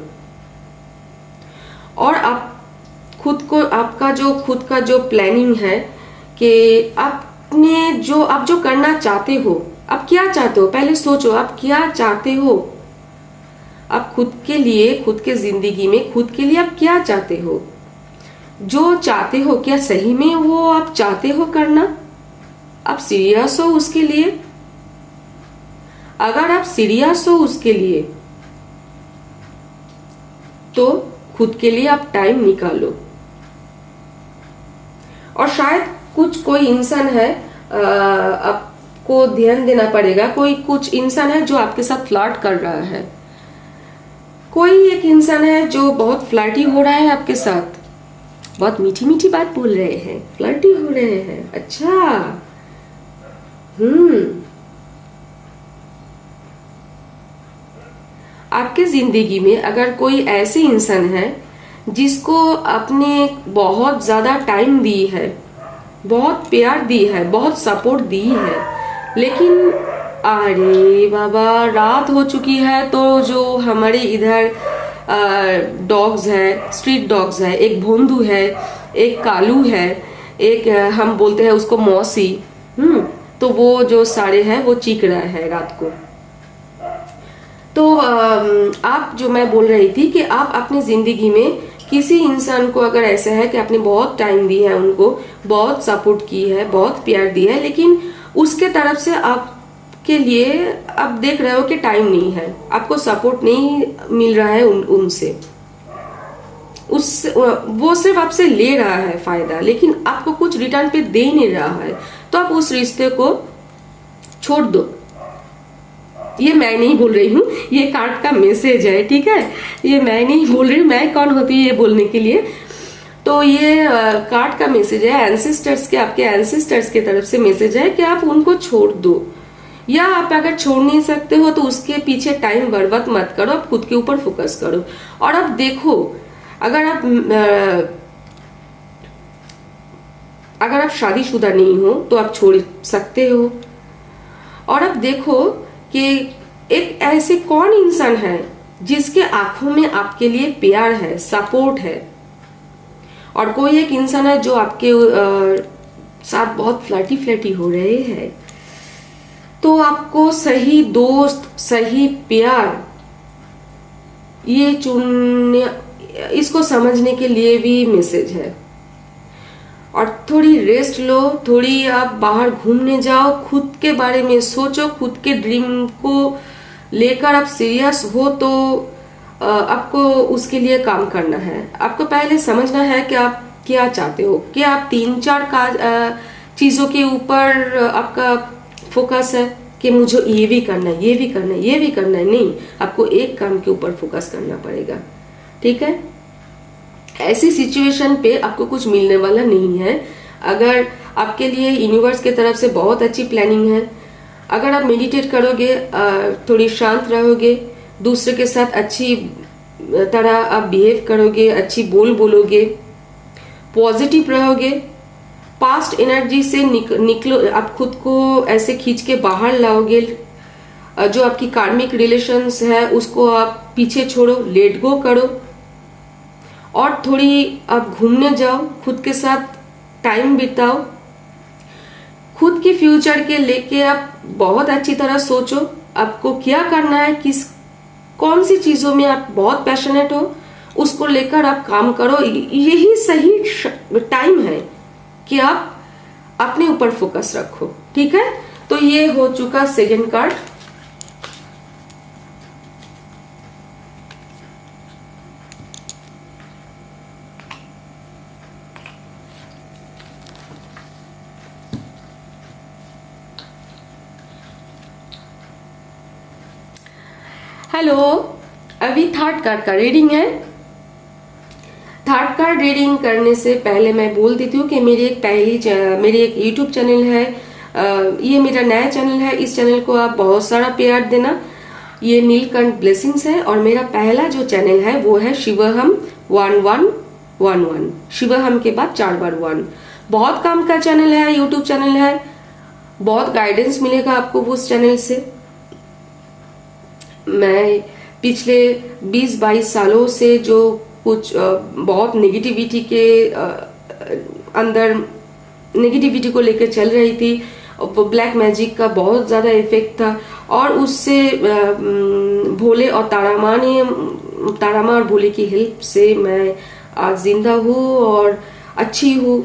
और आप खुद को, आपका जो खुद का जो प्लानिंग है कि आप जो करना चाहते हो, आप क्या चाहते हो, पहले सोचो आप क्या चाहते हो। आप खुद के लिए, खुद के जिंदगी में खुद के लिए आप क्या चाहते हो, जो चाहते हो क्या सही में वो आप चाहते हो करना, आप सीरियस हो उसके लिए। अगर आप सीरियस हो उसके लिए तो खुद के लिए आप टाइम निकालो। और शायद कोई इंसान है, आपको ध्यान देना पड़ेगा, कुछ इंसान है जो आपके साथ फ्लर्ट कर रहा है, कोई एक इंसान है जो बहुत फ्लर्टी हो रहा है आपके साथ, बहुत मीठी मीठी बात बोल रहे हैं, फ्लर्टी हो रहे हैं। अच्छा, आपके जिंदगी में अगर कोई ऐसे इंसान है जिसको आपने बहुत ज्यादा टाइम दी है, बहुत प्यार दी है, बहुत सपोर्ट दी है, लेकिन अरे बाबा रात हो चुकी है, तो जो हमारे इधर डॉग्स है, स्ट्रीट डॉग्स है, एक भोंदू है, एक कालू है, एक हम बोलते हैं उसको मौसी, तो वो जो सारे हैं वो चीख रहा है रात को। तो आप, जो मैं बोल रही थी कि आप अपनी जिंदगी में किसी इंसान को अगर ऐसा है कि आपने बहुत टाइम दी है, उनको बहुत सपोर्ट की है, बहुत प्यार दिया है, लेकिन उसके तरफ से आपके लिए आप देख रहे हो कि टाइम नहीं है, आपको सपोर्ट नहीं मिल रहा है उनसे, वो सिर्फ आपसे ले रहा है फायदा, लेकिन आपको कुछ रिटर्न पे दे नहीं रहा है, तो आप उस रिश्ते को छोड़ दो। ये मैं नहीं बोल रही हूँ, ये कार्ड का मैसेज है, ठीक है। ये मैं नहीं बोल रही हूँ, मैं कौन होती है ये बोलने के लिए। तो ये कार्ड का मैसेज है एंसेस्टर्स के, आपके एंसेस्टर्स के तरफ से मैसेज है कि आप उनको छोड़ दो, या आप अगर छोड़ नहीं सकते हो तो उसके पीछे टाइम बर्बाद मत करो, आप खुद के ऊपर फोकस करो। और अब देखो, अगर आप शादीशुदा नहीं हो तो आप छोड़ सकते हो। और अब देखो कि एक ऐसे कौन इंसान है जिसके आंखों में आपके लिए प्यार है, सपोर्ट है, और कोई एक इंसान है जो आपके साथ बहुत फ्लर्टी फ्लर्टी हो रहे हैं। तो आपको सही दोस्त, सही प्यार ये चुनने, इसको समझने के लिए भी मैसेज है। और थोड़ी रेस्ट लो, थोड़ी आप बाहर घूमने जाओ, खुद के बारे में सोचो, खुद के ड्रीम को लेकर आप सीरियस हो तो आपको उसके लिए काम करना है। आपको पहले समझना है कि आप क्या चाहते हो, कि आप 3-4 चीजों के ऊपर आपका फोकस है कि मुझे ये भी करना है, ये भी करना है, ये भी करना है। नहीं, आपको एक काम के ऊपर फोकस करना पड़ेगा, ठीक है। ऐसी सिचुएशन पे आपको कुछ मिलने वाला नहीं है। अगर आपके लिए यूनिवर्स के तरफ से बहुत अच्छी प्लानिंग है, अगर आप मेडिटेट करोगे, थोड़ी शांत रहोगे, दूसरे के साथ अच्छी तरह आप बिहेव करोगे, अच्छी बोलोगे, पॉजिटिव रहोगे, पास्ट एनर्जी से निकलो, आप खुद को ऐसे खींच के बाहर लाओगे, जो आपकी कार्मिक रिलेशंस है उसको आप पीछे छोड़ो, लेट गो करो, और थोड़ी आप घूमने जाओ, खुद के साथ टाइम बिताओ, खुद के फ्यूचर के लेके आप बहुत अच्छी तरह सोचो आपको क्या करना है, कौन सी चीजों में आप बहुत पैशनेट हो, उसको लेकर आप काम करो। यही सही टाइम है कि आप अपने ऊपर फोकस रखो, ठीक है। तो ये हो चुका सेकंड कार्ड। हेलो, अभी थर्ड कार्ड का रीडिंग है। थर्ड कार्ड रीडिंग करने से पहले मैं बोल देती हूँ कि मेरी एक यूट्यूब चैनल है। ये मेरा नया चैनल है। इस चैनल को आप बहुत सारा प्यार देना। ये नीलकंठ ब्लेसिंग्स है और मेरा पहला जो चैनल है वो है शिवहम 1111। शिवहम के बाद 4 बार 1। बहुत काम का चैनल है, यूट्यूब चैनल है। बहुत गाइडेंस मिलेगा आपको उस चैनल से। मैं पिछले 20-22 सालों से जो कुछ बहुत नेगेटिविटी के अंदर नेगेटिविटी को लेकर चल रही थी, ब्लैक मैजिक का बहुत ज्यादा इफेक्ट था और उससे भोले और तारामा और भोले की हेल्प से मैं आज जिंदा हूँ और अच्छी हूँ,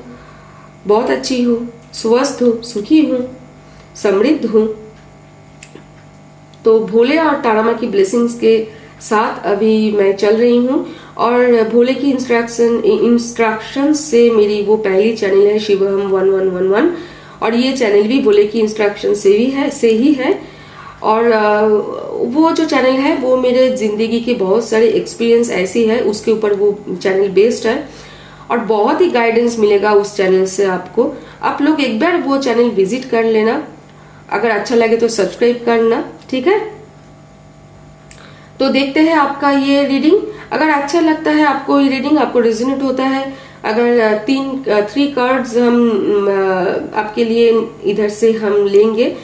बहुत अच्छी हूँ, स्वस्थ हूँ, सुखी हूँ, समृद्ध हूँ। तो भोले और तारामा की ब्लेसिंग्स के साथ अभी मैं चल रही हूँ और भोले की इंस्ट्रक्शन से मेरी वो पहली चैनल है शिवहम 1111 और ये चैनल भी भोले की इंस्ट्रक्शन से ही है। और वो जो चैनल है वो मेरे जिंदगी के बहुत सारे एक्सपीरियंस ऐसी है, उसके ऊपर वो चैनल बेस्ड है और बहुत ही गाइडेंस मिलेगा उस चैनल से आपको। आप लोग एक बार वो चैनल विजिट कर लेना, अगर अच्छा लगे तो सब्सक्राइब करना, ठीक है। तो देखते हैं आपका ये रीडिंग। अगर अच्छा लगता है आपको ये रीडिंग, आपको रेजोनेट होता है, अगर 3 कार्ड्स हम आपके लिए इधर से हम लेंगे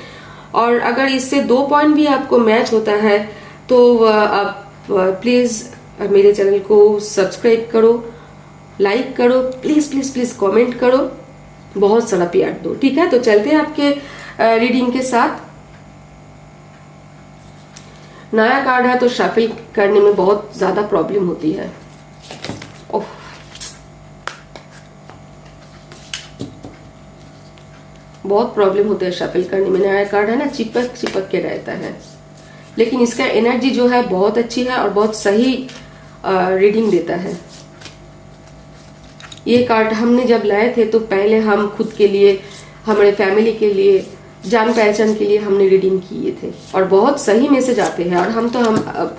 और अगर इससे 2 पॉइंट भी आपको मैच होता है तो आप प्लीज मेरे चैनल को सब्सक्राइब करो, लाइक करो, प्लीज प्लीज प्लीज कमेंट करो, बहुत सारा प्यार दो, ठीक है। तो चलते हैं आपके रीडिंग के साथ। नया कार्ड है तो शफल करने में बहुत ज्यादा प्रॉब्लम होती है। ओह, बहुत प्रॉब्लम होता है शफल करने में। नया कार्ड है ना, चिपक के रहता है, लेकिन इसका एनर्जी जो है बहुत अच्छी है और बहुत सही रीडिंग देता है। ये कार्ड हमने जब लाए थे तो पहले हम खुद के लिए, हमारे फैमिली के लिए, जान पहचान के लिए हमने रीडिंग किए थे और बहुत सही मैसेज आते हैं। और हम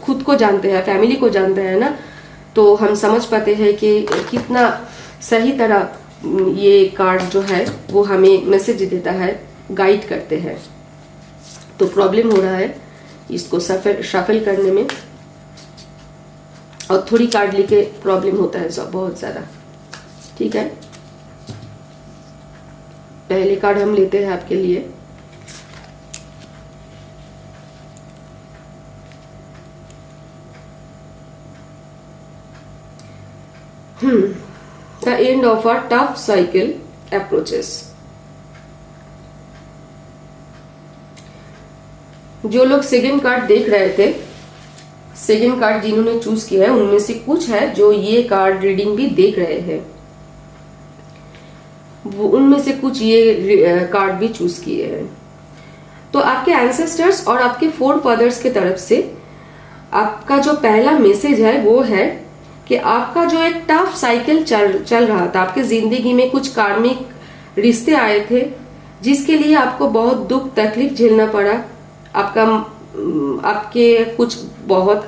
खुद को जानते हैं, फैमिली को जानते हैं ना, तो हम समझ पाते हैं कि कितना सही तरह ये कार्ड जो है वो हमें मैसेज देता है, गाइड करते हैं। तो प्रॉब्लम हो रहा है इसको शफल करने में और थोड़ी कार्ड लेके प्रॉब्लम होता है बहुत ज्यादा, ठीक है। पहले कार्ड हम लेते हैं आपके लिए। The end of a tough cycle approaches. जो लोग सेकंड कार्ड देख रहे थे, सेकंड कार्ड जिन्होंने चूज किया है, उनमें से कुछ है जो ये कार्ड रीडिंग भी देख रहे हैं, उनमें से कुछ ये कार्ड भी चूज किए हैं। तो आपके एंसेस्टर्स और आपके फोर फादर्स के तरफ से आपका जो पहला मैसेज है वो है कि आपका जो एक टफ साइकिल चल रहा था, आपके जिंदगी में कुछ कार्मिक रिश्ते आए थे जिसके लिए आपको बहुत दुख तकलीफ झेलना पड़ा। आपके कुछ बहुत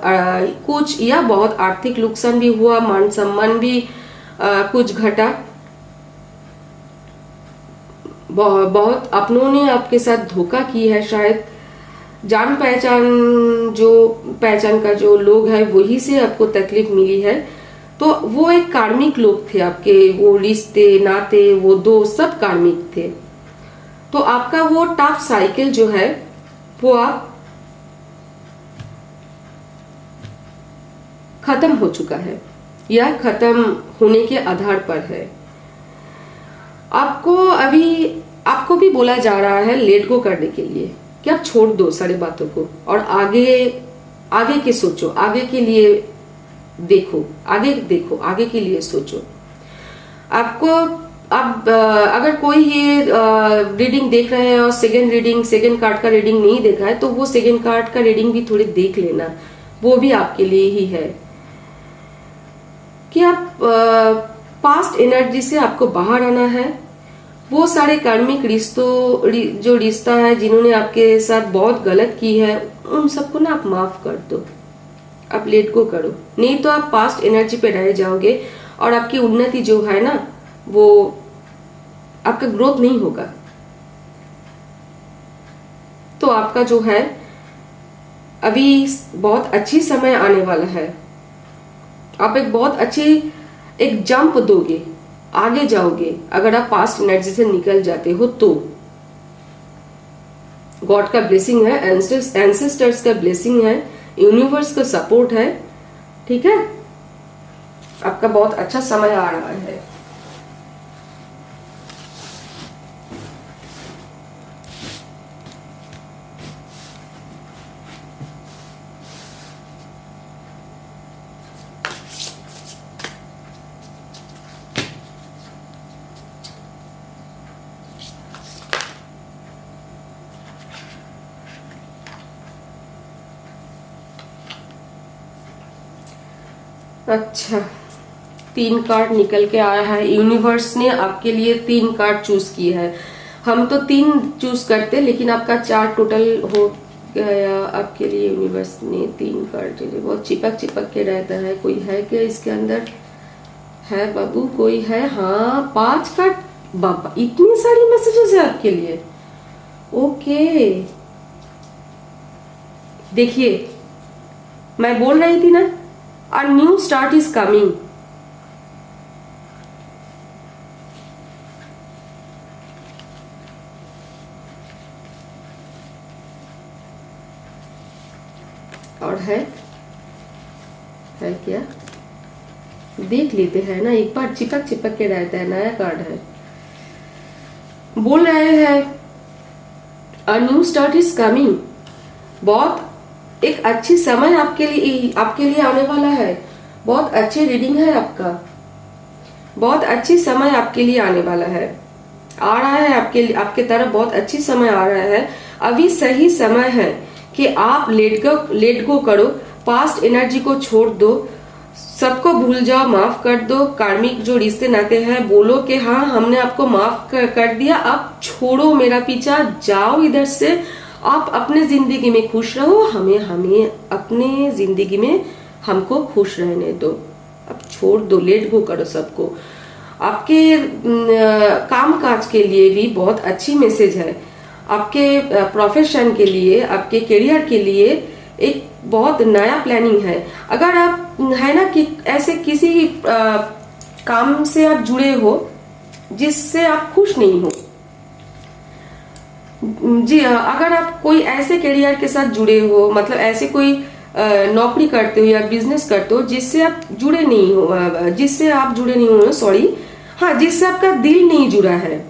आर्थिक नुकसान भी हुआ, मान सम्मान भी कुछ घटा, बहुत अपनों ने आपके साथ धोखा की है, शायद जान पहचान का जो लोग है वही से आपको तकलीफ मिली है। तो वो एक कार्मिक लोग थे आपके, वो रिश्ते नाते वो दोस्त सब कार्मिक थे। तो आपका वो टफ साइकिल जो है वो आप खत्म हो चुका है या खत्म होने के आधार पर है। आपको भी बोला जा रहा है लेट गो करने के लिए कि आप छोड़ दो सारी बातों को और आगे के सोचो, आगे के लिए देखो, आगे के लिए सोचो। अगर कोई ये रीडिंग देख रहे हैं और सेकंड कार्ड का रीडिंग नहीं देखा है तो वो सेकंड कार्ड का रीडिंग भी थोड़ी देख लेना, वो भी आपके लिए ही है कि आप पास्ट एनर्जी से आपको बाहर आना है। वो सारे कार्मिक जो रिश्ता है जिन्होंने आपके साथ बहुत गलत की है, उन सबको ना आप माफ कर दो, आप लेट गो करो, नहीं तो आप पास्ट एनर्जी पे रह जाओगे और आपकी उन्नति जो है ना वो आपका ग्रोथ नहीं होगा। तो आपका जो है अभी बहुत अच्छी समय आने वाला है। आप एक बहुत अच्छी एक जंप दोगे, आगे जाओगे अगर आप पास्ट एनर्जी से निकल जाते हो तो। गॉड का ब्लेसिंग है, एंसेस्टर्स का ब्लेसिंग है, यूनिवर्स का सपोर्ट है, ठीक है। आपका बहुत अच्छा समय आ रहा है। अच्छा, 3 कार्ड निकल के आया है। यूनिवर्स ने आपके लिए 3 कार्ड चूज किए हैं। हम तो 3 चूज करते लेकिन आपका 4 टोटल हो गया आपके लिए। यूनिवर्स ने 3 कार्ड दिए। बहुत चिपक के रहता है। कोई है क्या इसके अंदर? है बाबू, कोई है? हाँ, 5 कार्ड। बाबा, इतनी सारी मैसेजेस है आपके लिए। ओके, देखिए मैं बोल रही थी ना, A new start is coming. और है क्या? देख लेते हैं ना एक बार। चिपक के रहता है। नया कार्ड है। बोल रहे हैं A new start is coming. बहुत एक अच्छी समय आपके लिए आने वाला है। बहुत अच्छी रीडिंग है आपका। बहुत अच्छी समय आपके लिए आने वाला है। आ रहा है आपके तरफ बहुत अच्छी समय आ रहा है। अभी सही समय है कि आप लेट गो करो। पास्ट एनर्जी को छोड़ दो। सबको भूल जाओ, माफ कर दो। कार्मिक जो रिश्ते नाते हैं, बोलो कि हाँ हमने आपको माफ कर दिया, अब छोड़ो मेरा पीछा, जाओ इधर से। आप अपने जिंदगी में खुश रहो। हमें अपने जिंदगी में हमको खुश रहने दो। अब छोड़ दो, लेट गो करो सबको। आपके काम काज के लिए भी बहुत अच्छी मैसेज है। आपके प्रोफेशन के लिए, आपके करियर के लिए एक बहुत नया प्लानिंग है। अगर आप है ना कि ऐसे किसी काम से आप जुड़े हो जिससे आप खुश नहीं हो जी, अगर आप कोई ऐसे करियर के साथ जुड़े हो, मतलब ऐसे कोई नौकरी करते हो या बिजनेस करते हो जिससे आप जुड़े नहीं हो, सॉरी, हाँ, जिससे आपका दिल नहीं जुड़ा है।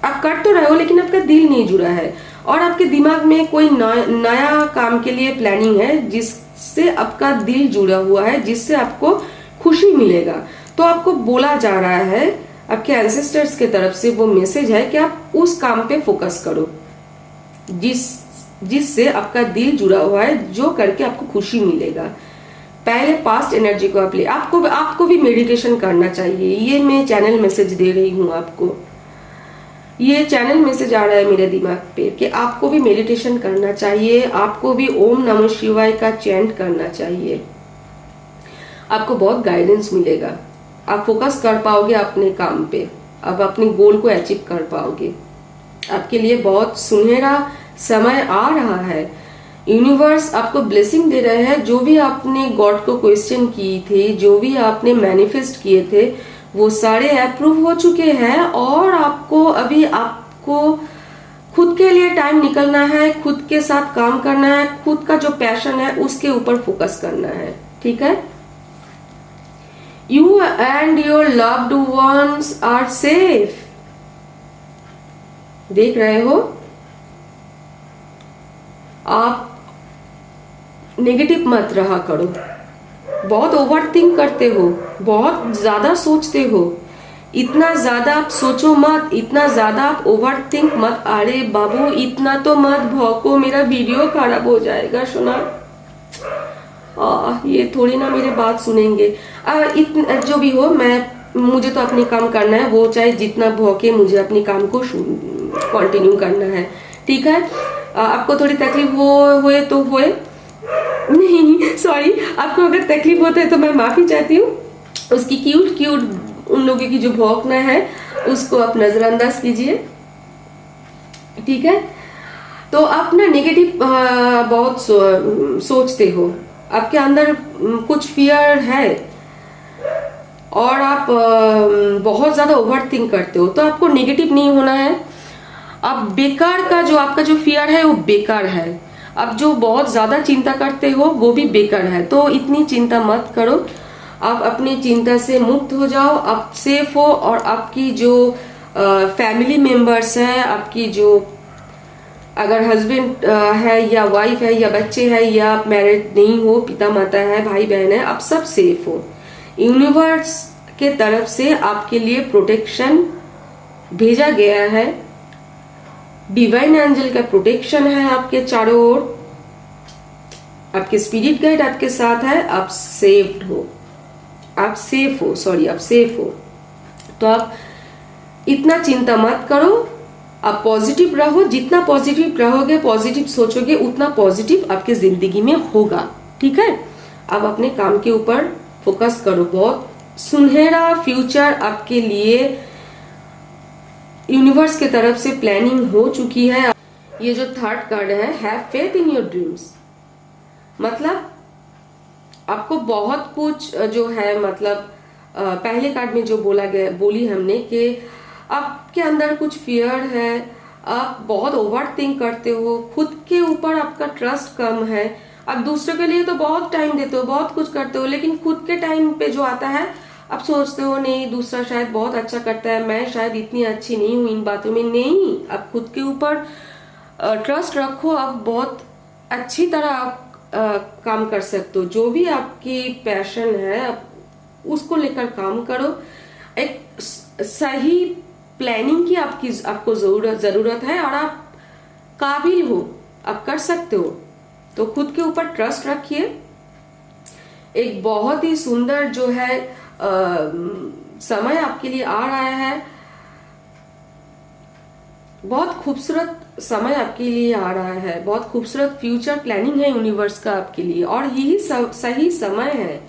आप कर तो रहे हो लेकिन आपका दिल नहीं जुड़ा है और आपके दिमाग में कोई नया काम के लिए प्लानिंग है जिससे आपका दिल जुड़ा हुआ है, जिससे आपको खुशी मिलेगा। तो आपको बोला जा रहा है, आपके एंसेस्टर्स के तरफ से वो मैसेज है कि आप उस काम पे फोकस करो जिससे आपका दिल जुड़ा हुआ है, जो करके आपको खुशी मिलेगा। पहले पास्ट एनर्जी को आपको भी मेडिटेशन करना चाहिए। ये मैं चैनल मैसेज दे रही हूँ आपको। ये चैनल मैसेज आ रहा है मेरे दिमाग पे कि आपको भी मेडिटेशन करना चाहिए। आपको भी ओम नमः शिवाय का चैंट करना चाहिए। आपको बहुत गाइडेंस मिलेगा। आप फोकस कर पाओगे अपने काम पे। अब अपने गोल को अचीव कर पाओगे। आपके लिए बहुत सुनहरा समय आ रहा है। यूनिवर्स आपको ब्लेसिंग दे रहे हैं। जो भी आपने गॉड को क्वेश्चन किए थे, जो भी आपने मैनिफेस्ट किए थे, वो सारे अप्रूव हो चुके हैं और आपको खुद के लिए टाइम निकलना है, खुद के साथ काम करना है, खुद का जो पैशन है उसके ऊपर फोकस करना है, ठीक है। You and your loved ones are safe. देख रहे हो, आप नेगेटिव मत रहा करो। बहुत ओवर थिंक करते हो, बहुत ज्यादा सोचते हो। इतना ज्यादा आप सोचो मत, इतना ज्यादा आप ओवर थिंक मत। अरे बाबू, इतना तो मत भौंको, मेरा वीडियो खराब हो जाएगा। सुना, ये थोड़ी ना मेरी बात सुनेंगे। जो भी हो, मुझे तो अपनी काम करना है। वो चाहे जितना भौंके, मुझे अपनी काम को कंटिन्यू करना है, ठीक है। आपको थोड़ी तकलीफ हुए तो हुए, नहीं सॉरी, आपको अगर तकलीफ होता है तो मैं माफी चाहती हूँ। उसकी क्यूट क्यूट उन लोगों की जो भौंकना है उसको आप नजरअंदाज कीजिए, ठीक है। तो आप ना नेगेटिव बहुत सोचते हो, आपके अंदर कुछ फियर है और आप बहुत ज्यादा ओवर थिंक करते हो, तो आपको नेगेटिव नहीं होना है। अब बेकार का जो आपका जो फियर है वो बेकार है, अब जो बहुत ज्यादा चिंता करते हो वो भी बेकार है, तो इतनी चिंता मत करो। आप अपनी चिंता से मुक्त हो जाओ, आप सेफ हो, और आपकी जो फैमिली मेंबर्स हैं, आपकी जो अगर हस्बैंड है या वाइफ है या बच्चे हैं या आप मैरिड नहीं हो, पिता माता है, भाई बहन है, आप सब सेफ हो। यूनिवर्स के तरफ से आपके लिए प्रोटेक्शन भेजा गया है, डिवाइन एंजल का प्रोटेक्शन है आपके चारों ओर, आपके स्पिरिट गाइड आपके साथ है, आप सेफ्ड हो, आप सेफ हो, सॉरी आप सेफ हो। तो आप इतना चिंता मत करो, आप पॉजिटिव रहो, जितना पॉजिटिव रहोगे, पॉजिटिव सोचोगे, उतना पॉजिटिव आपके जिंदगी में होगा, ठीक है। आप अपने काम के ऊपर फोकस करो, बहुत सुनहरा फ्यूचर आपके लिए यूनिवर्स की तरफ से प्लानिंग हो चुकी है। ये जो थर्ड कार्ड है, have faith in your dreams, मतलब आपको बहुत कुछ जो है, मतलब पहले कार्ड में जो बोली हमने कि आपके अंदर कुछ फियर है, आप बहुत ओवर थिंक करते हो, खुद के ऊपर आपका ट्रस्ट कम है, आप दूसरों के लिए तो बहुत टाइम देते हो, बहुत कुछ करते हो, लेकिन खुद के टाइम पे जो आता है आप सोचते हो नहीं दूसरा शायद बहुत अच्छा करता है, मैं शायद इतनी अच्छी नहीं हूं इन बातों में। नहीं, आप खुद के ऊपर ट्रस्ट रखो, आप बहुत अच्छी तरह आप काम कर सकते हो। जो भी आपकी पैशन है आप उसको लेकर काम करो, एक सही प्लानिंग की आपको जरूरत है, और आप काबिल हो, आप कर सकते हो, तो खुद के ऊपर ट्रस्ट रखिए। एक बहुत ही सुंदर जो है समय आपके लिए आ रहा है, बहुत खूबसूरत समय आपके लिए आ रहा है, बहुत खूबसूरत फ्यूचर प्लानिंग है यूनिवर्स का आपके लिए, और यही सही समय है।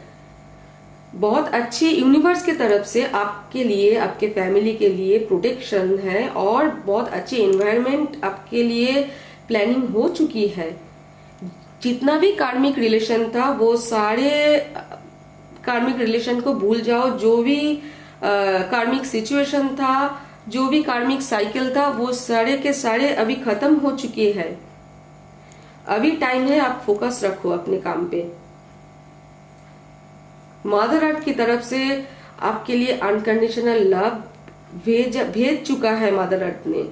बहुत अच्छी यूनिवर्स की तरफ से आपके लिए, आपके फैमिली के लिए प्रोटेक्शन है, और बहुत अच्छी एनवायरनमेंट आपके लिए प्लानिंग हो चुकी है। जितना भी कार्मिक रिलेशन था वो सारे कार्मिक रिलेशन को भूल जाओ, जो भी कार्मिक सिचुएशन था, जो भी कार्मिक साइकिल था, वो सारे के सारे अभी खत्म हो चुके हैं। अभी टाइम है आप फोकस रखो अपने काम पे। मदर अर्थ की तरफ से आपके लिए अनकंडीशनल लव भेज चुका है मदर अर्थ ने,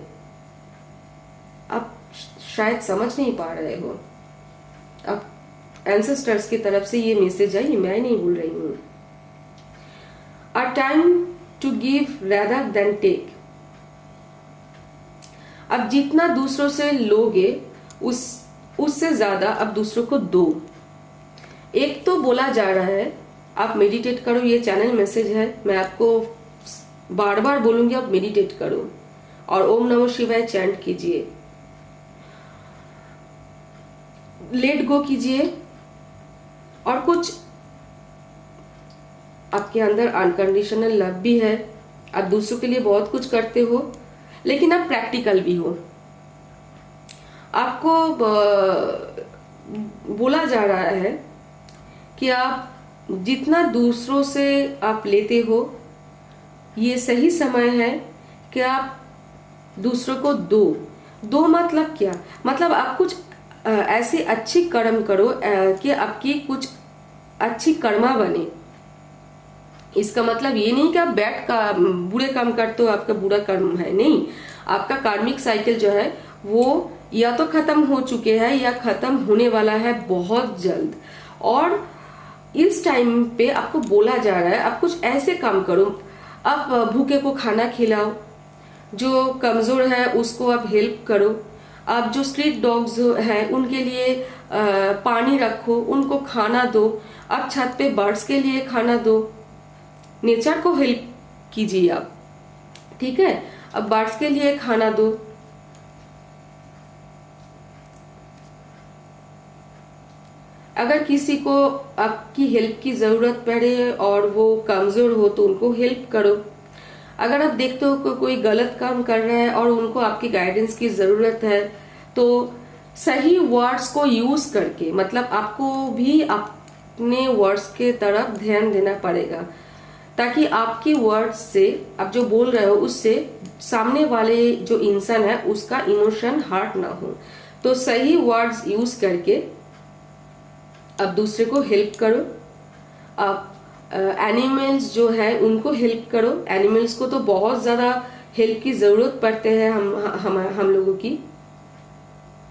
आप शायद समझ नहीं पा रहे हो। अब एंसेस्टर्स की तरफ से ये मैसेज है, ये मैं नहीं भूल रही हूं। A time to give rather than take, अब जितना दूसरों से लोगे उससे ज्यादा अब दूसरों को दो। एक तो बोला जा रहा है आप मेडिटेट करो, ये चैनल मैसेज है, मैं आपको बार बार बोलूंगी आप मेडिटेट करो, और ओम नमः शिवाय चैंट कीजिए, लेट गो कीजिए, और कुछ आपके अंदर अनकंडीशनल लव भी है, आप दूसरों के लिए बहुत कुछ करते हो, लेकिन आप प्रैक्टिकल भी हो। आपको बोला जा रहा है कि आप जितना दूसरों से आप लेते हो, ये सही समय है कि आप दूसरों को दो मतलब क्या, मतलब आप कुछ ऐसी अच्छी कर्म करो कि आपकी कुछ अच्छी कर्मा बने। इसका मतलब ये नहीं कि आप बुरे काम करते हो आपका बुरा कर्म है, नहीं, आपका कार्मिक साइकिल जो है वो या तो खत्म हो चुके हैं या खत्म होने वाला है बहुत जल्द। और इस टाइम पे आपको बोला जा रहा है आप कुछ ऐसे काम करो, आप भूखे को खाना खिलाओ, जो कमजोर है उसको आप हेल्प करो, आप जो स्ट्रीट डॉग्स हैं उनके लिए पानी रखो, उनको खाना दो, आप छत पे बर्ड्स के लिए खाना दो, नेचर को हेल्प कीजिए आप, ठीक है। अब बर्ड्स के लिए खाना दो, अगर किसी को आपकी हेल्प की जरूरत पड़े और वो कमजोर हो तो उनको हेल्प करो। अगर आप देखते हो कोई गलत काम कर रहा है और उनको आपकी गाइडेंस की जरूरत है तो सही वर्ड्स को यूज करके, मतलब आपको भी अपने वर्ड्स के तरफ ध्यान देना पड़ेगा ताकि आपकी वर्ड्स से, आप जो बोल रहे हो उससे सामने वाले जो इंसान है उसका इमोशन हर्ट ना हो। तो सही वर्ड्स यूज करके आप दूसरे को हेल्प करो। आप एनिमल्स जो है उनको हेल्प करो। एनिमल्स को तो बहुत ज्यादा हेल्प की जरूरत पड़ते हैं हम लोगों की।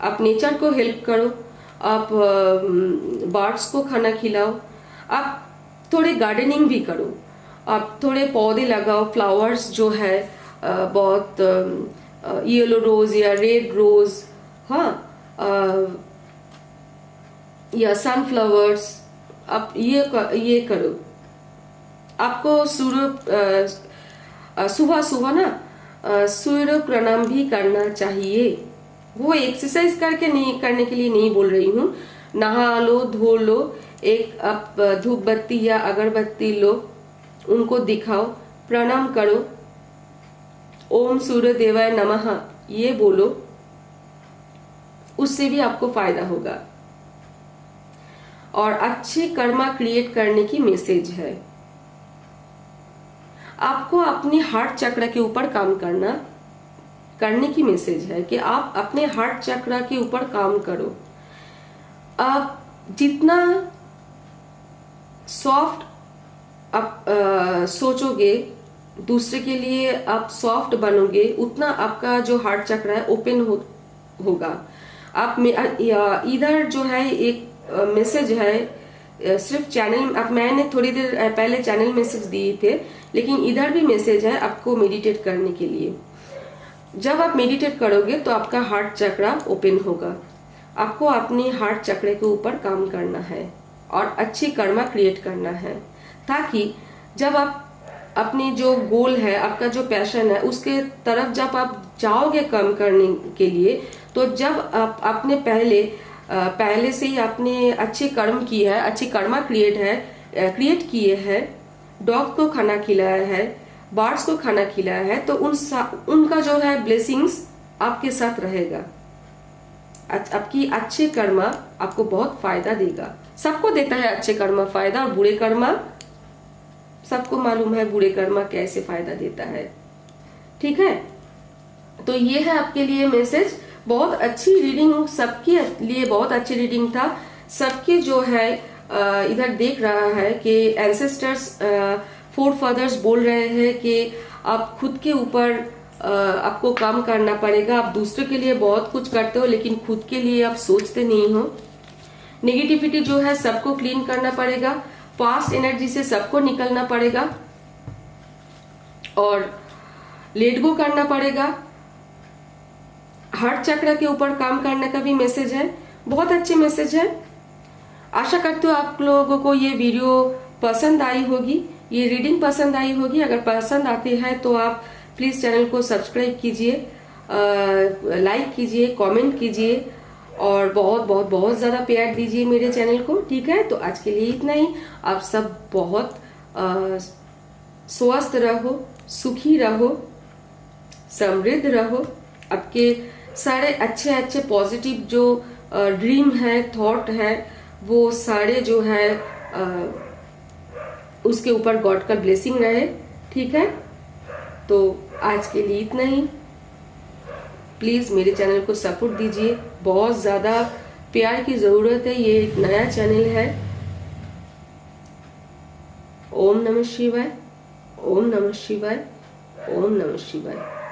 आप नेचर को हेल्प करो। आप बर्ड्स को खाना खिलाओ। आप थोड़े गार्डनिंग भी करो। आप थोड़े पौधे लगाओ। फ्लावर्स जो है बहुत येलो रोज या रेड रोज, हाँ, या सनफ्लावर्स, आप ये करो। आपको सुबह सुबह ना सूर्य प्रणाम भी करना चाहिए। वो एक्सरसाइज करने के लिए नहीं बोल रही हूँ। नहा लो, धो लो, एक आप धूप बत्ती या अगरबत्ती लो, उनको दिखाओ, प्रणाम करो, ओम सूर्य देवाय नमः ये बोलो, उससे भी आपको फायदा होगा। और अच्छे कर्मा क्रिएट करने की मैसेज है। आपको अपनी हार्ट चक्र के ऊपर काम करने की मैसेज है कि आप अपने हार्ट चक्र के ऊपर काम करो। आप जितना सॉफ्ट आप सोचोगे, दूसरे के लिए आप सॉफ्ट बनोगे, उतना आपका जो हार्ट चक्र है ओपन होगा। आप इधर जो है एक मैसेज है, सिर्फ चैनल, अब मैंने थोड़ी देर पहले चैनल मैसेज दिए थे, लेकिन इधर भी मैसेज है आपको मेडिटेट करने के लिए। जब आप मेडिटेट करोगे तो आपका हार्ट चक्र ओपन होगा। आपको अपने हार्ट चक्र के ऊपर काम करना है और अच्छी कर्मा क्रिएट करना है, ताकि जब आप अपनी जो गोल है, आपका जो पैशन है, उसके तरफ जब आप जाओगे काम करने के लिए, तो जब आप अपने पहले से ही आपने अच्छे कर्म किए है, अच्छी कर्मा क्रिएट किए हैं, डॉग को खाना खिलाया है, बर्ड्स को खाना खिलाया है, तो उनका जो है ब्लेसिंग्स आपके साथ रहेगा। आपकी अच्छे कर्मा आपको बहुत फायदा देगा। सबको देता है अच्छे कर्मा फायदा, और बुरे कर्मा सबको मालूम है बुरे कर्मा कैसे फायदा देता है। ठीक है, तो ये है आपके लिए मैसेज। बहुत अच्छी रीडिंग, सबके लिए बहुत अच्छी रीडिंग था। सबके जो है इधर देख रहा है कि एंसेस्टर्स, फोरफादर्स बोल रहे हैं कि आप खुद के ऊपर आपको काम करना पड़ेगा। आप दूसरे के लिए बहुत कुछ करते हो, लेकिन खुद के लिए आप सोचते नहीं हो। नेगेटिविटी जो है सबको क्लीन करना पड़ेगा। पास्ट एनर्जी से सबको निकलना पड़ेगा और लेट गो करना पड़ेगा। हार्ट चक्र के ऊपर काम करने का भी मैसेज है। बहुत अच्छे मैसेज है। आशा करती हूँ आप लोगों को ये वीडियो पसंद आई होगी, ये रीडिंग पसंद आई होगी। अगर पसंद आती है तो आप प्लीज चैनल को सब्सक्राइब कीजिए, लाइक कीजिए, कमेंट कीजिए और बहुत बहुत बहुत ज्यादा प्यार दीजिए मेरे चैनल को। ठीक है, तो आज के लिए इतना ही। आप सब बहुत स्वस्थ रहो, सुखी रहो, समृद्ध रहो। आपके सारे अच्छे अच्छे पॉजिटिव जो ड्रीम है, थॉट है, वो सारे जो है उसके ऊपर गॉड का ब्लेसिंग रहे। ठीक है, तो आज के लिए इतना ही। प्लीज मेरे चैनल को सपोर्ट दीजिए, बहुत ज्यादा प्यार की जरूरत है। ये एक नया चैनल है। ओम नमः शिवाय, ओम नमः शिवाय, ओम नमः शिवाय।